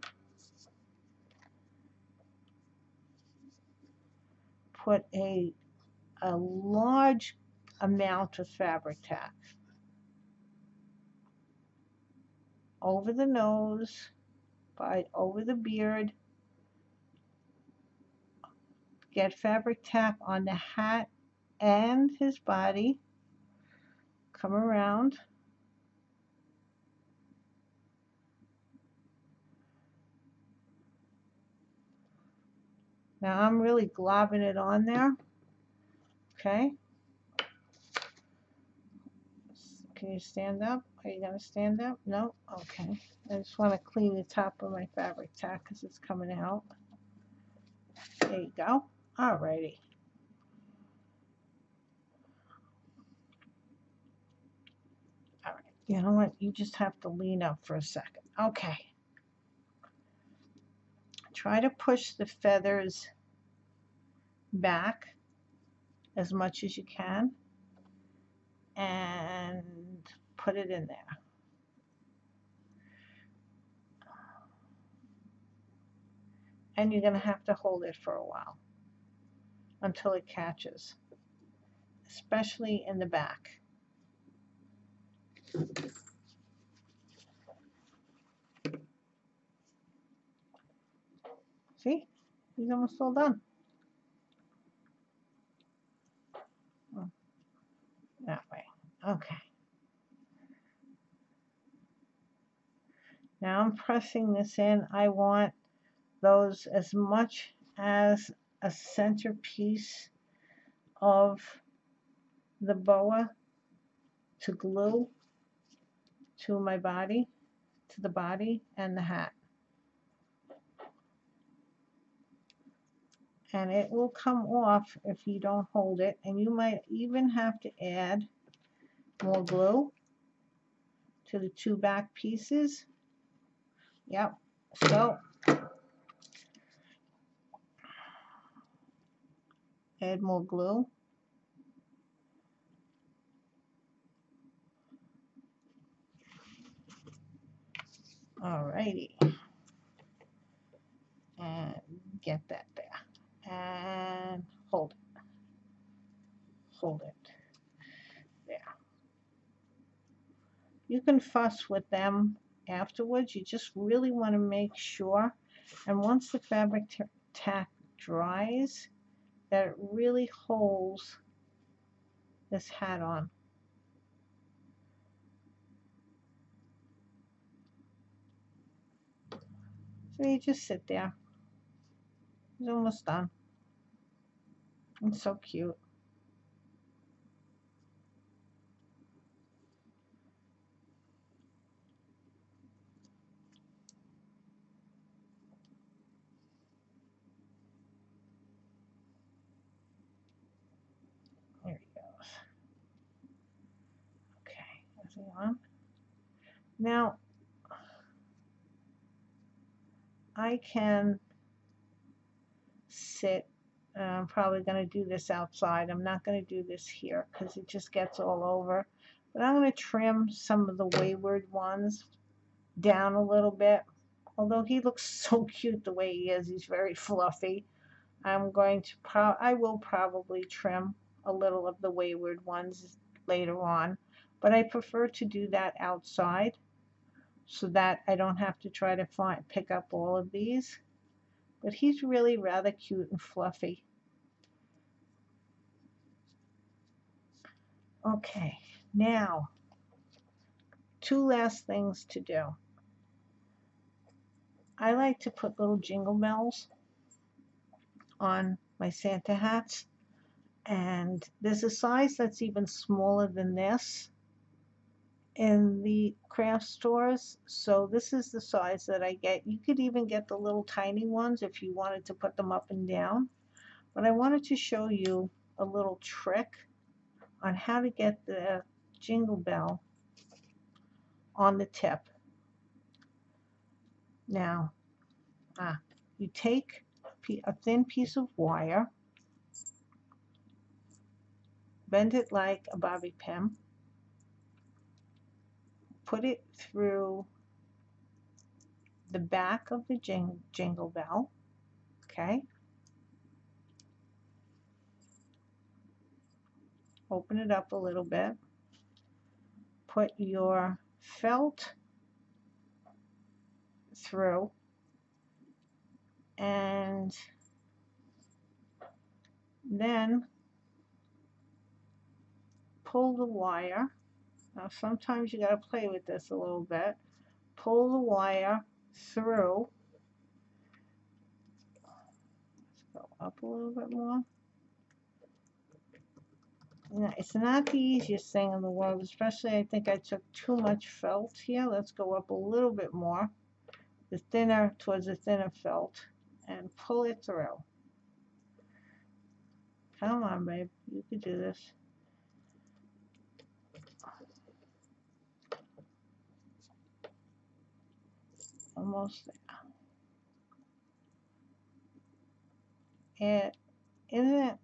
Put a large amount of fabric tack over the nose, over the beard. Get fabric tack on the hat and his body. Come around. Now I'm really globbing it on there. Okay. Can you stand up? Are you going to stand up? No? Okay. I just want to clean the top of my fabric tack because it's coming out. There you go. Alrighty. Alright. You know what? You just have to lean up for a second. Okay. Try to push the feathers back as much as you can and put it in there. And you're going to have to hold it for a while until it catches, especially in the back. See? He's almost all done. That way. Okay. Now I'm pressing this in. I want those as much as a centerpiece of the boa to glue. to my body, to the body and the hat. And it will come off if you don't hold it, and you might even have to add more glue to the two back pieces. Yep, so add more glue. Alrighty, and get that there, and hold it, there. You can fuss with them afterwards. You just really want to make sure, and once the fabric tack dries, that it really holds this hat on. So you just sit there. It's almost done. It's so cute. There he goes. Okay, is he on? Now, I can sit. I'm probably going to do this outside. I'm not going to do this here because it just gets all over. But I'm going to trim some of the wayward ones down a little bit. Although he looks so cute the way he is, he's very fluffy. I'm going to I will probably trim a little of the wayward ones later on, but I prefer to do that outside so that I don't have to try to pick up all of these. But he's really rather cute and fluffy. Okay, now, two last things to do. I like to put little jingle bells on my Santa hats, and there's a size that's even smaller than this in the craft stores. So this is the size that I get. You could even get the little tiny ones if you wanted to put them up and down. But I wanted to show you a little trick on how to get the jingle bell on the tip. Now, you take a thin piece of wire, bend it like a bobby pin, put it through the back of the jingle bell, okay? Open it up a little bit, put your felt through, and then pull the wire. Now sometimes you got to play with this a little bit. Pull the wire through. Let's go up a little bit more. Now, it's not the easiest thing in the world, especially I think I took too much felt here. Let's go up a little bit more, towards the thinner felt, and pull it through. Come on, babe, you can do this. Almost there. It isn't.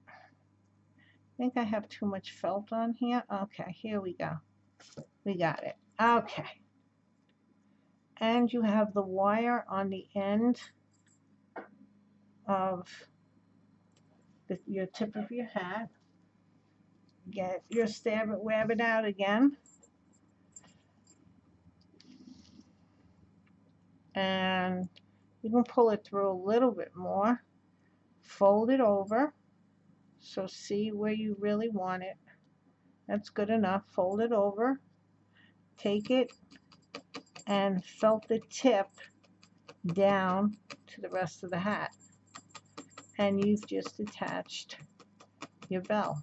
I think I have too much felt on here. Okay, here we go. We got it. Okay. And you have the wire on the end of your tip of your hat. Get your wab it out again. And you can pull it through a little bit more. Fold it over. So see where you really want it. That's good enough. Fold it over. Take it and felt the tip down to the rest of the hat. And you've just attached your bell.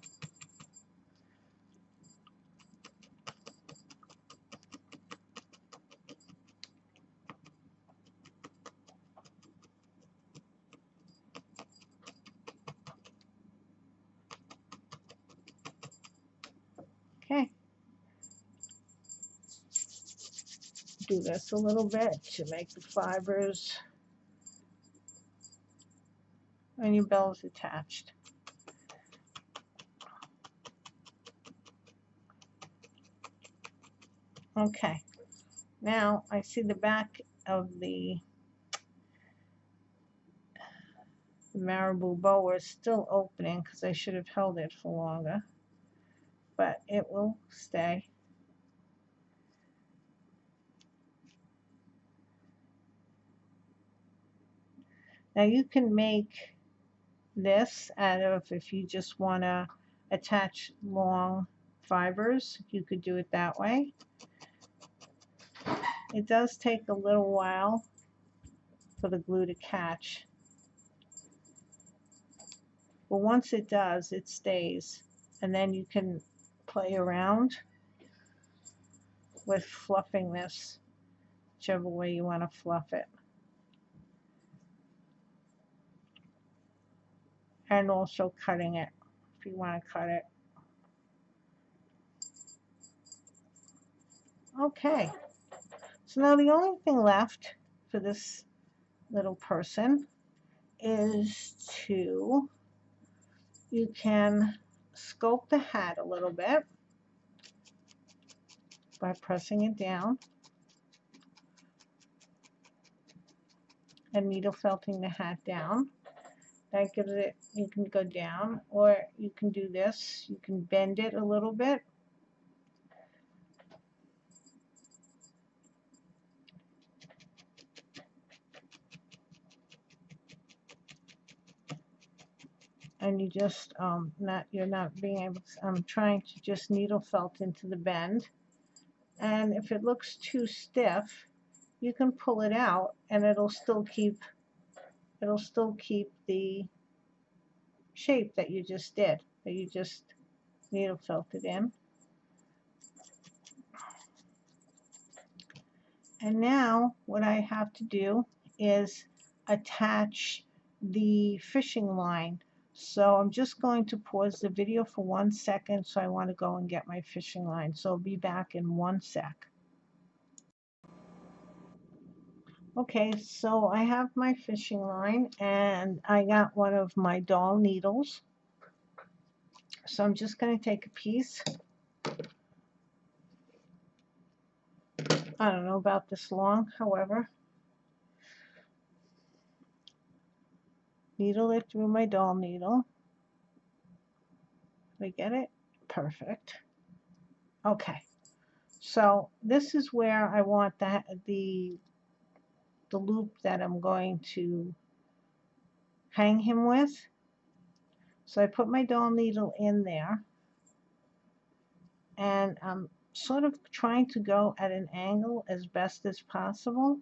do this a little bit to make the fibers and your bells attached. Okay, now I see the back of the marabou boa is still opening because I should have held it for longer, but it will stay. Now you can make this out of, if you just want to attach long fibers, you could do it that way. It does take a little while for the glue to catch, but once it does, it stays, and then you can play around with fluffing this whichever way you want to fluff it, and also cutting it if you want to cut it. Okay, so now the only thing left for this little person is you can sculpt the hat a little bit by pressing it down and needle felting the hat down. That gives it, you can go down, or you can do this, you can bend it a little bit. And you just, you're not being able to, I'm trying to just needle felt into the bend. And if it looks too stiff, you can pull it out and it'll still keep the shape that you just did, that you just needle felted in. And now what I have to do is attach the fishing line. So I'm just going to pause the video for 1 second, so I want to go and get my fishing line. So I'll be back in 1 sec. Okay, so I have my fishing line and I got one of my doll needles. So I'm just going to take a piece. I don't know about this long, however. Needle it through my doll needle. Did I get it? Perfect. Okay. So this is where I want the loop that I'm going to hang him with. So I put my doll needle in there, and I'm sort of trying to go at an angle as best as possible,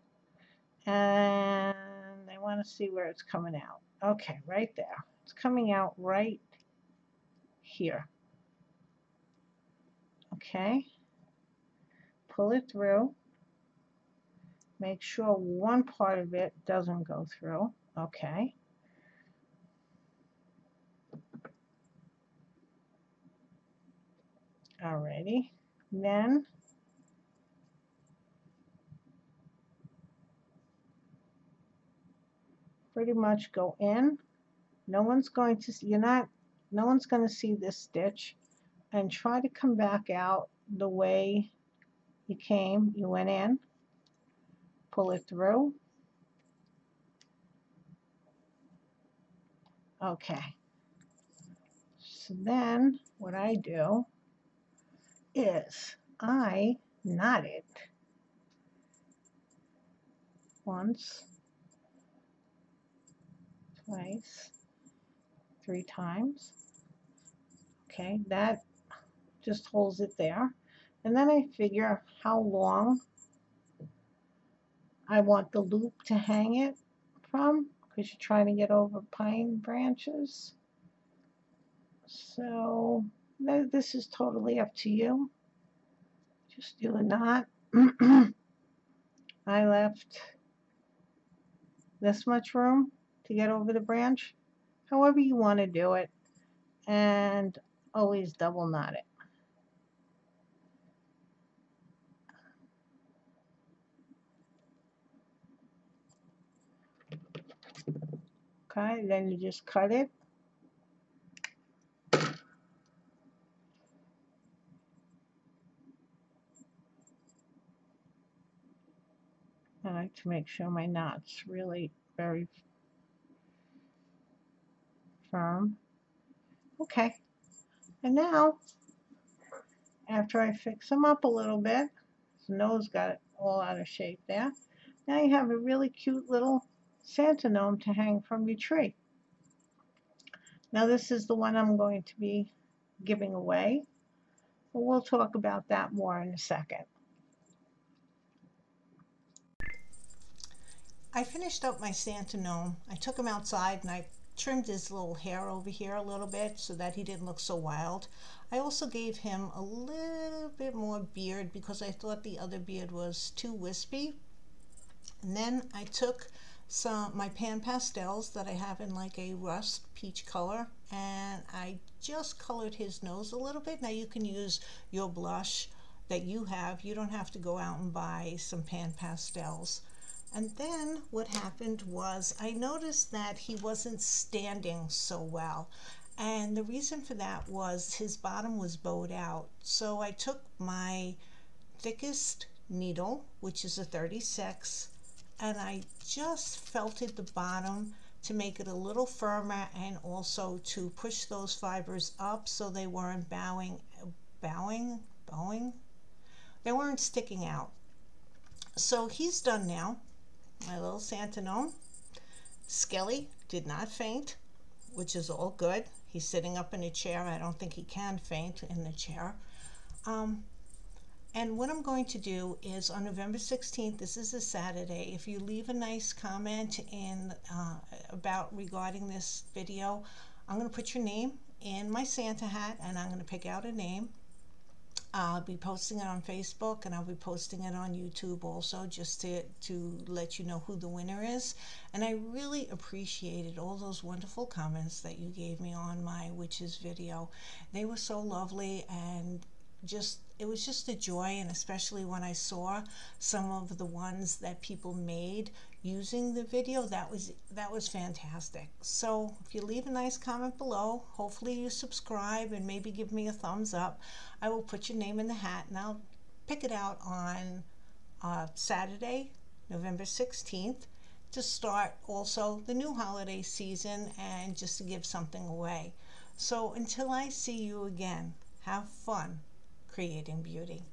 and I want to see where it's coming out. Okay, right there. It's coming out right here. Okay, pull it through. Make sure one part of it doesn't go through. Okay. Alrighty. Then pretty much go in. No one's going to see, no one's going to see this stitch, and try to come back out the way you came. You went in, pull it through. Okay. So then what I do is I knot it once, twice, 3 times. Okay, that just holds it there. And then I figure how long I want the loop to hang it from, because you're trying to get over pine branches. So this is totally up to you. Just do a knot. I left this much room to get over the branch, however you want to do it, and always double knot it. Okay, then you just cut it. I like to make sure my knot's really very firm. Okay, and now after I fix them up a little bit, his nose got it all out of shape there. Now you have a really cute little Santa gnome to hang from your tree. Now this is the one I'm going to be giving away, but we'll talk about that more in a second. I finished up my Santa gnome. I took him outside and I trimmed his little hair over here a little bit so that he didn't look so wild. I also gave him a little bit more beard because I thought the other beard was too wispy. And then I took my pan pastels that I have in like a rust peach color, and I just colored his nose a little bit. Now you can use your blush that you have. You don't have to go out and buy some pan pastels. And then what happened was I noticed that he wasn't standing so well. And the reason for that was his bottom was bowed out. So I took my thickest needle, which is a 36, and I just felted the bottom to make it a little firmer and also to push those fibers up so they weren't bowing, they weren't sticking out. So he's done now. My little Santa gnome. Skelly did not faint, which is all good. He's sitting up in a chair. I don't think he can faint in the chair. And what I'm going to do is on November 16th, this is a Saturday, if you leave a nice comment in regarding this video, I'm going to put your name in my Santa hat and I'm going to pick out a name. I'll be posting it on Facebook and I'll be posting it on YouTube also, just to let you know who the winner is. And I really appreciated all those wonderful comments that you gave me on my witches video. They were so lovely, and it was just a joy, and especially when I saw some of the ones that people made using the video, that was fantastic. So if you leave a nice comment below, hopefully you subscribe and maybe give me a thumbs up, I will put your name in the hat and I'll pick it out on Saturday, November 16th, to start also the new holiday season and just to give something away. So until I see you again, have fun creating beauty.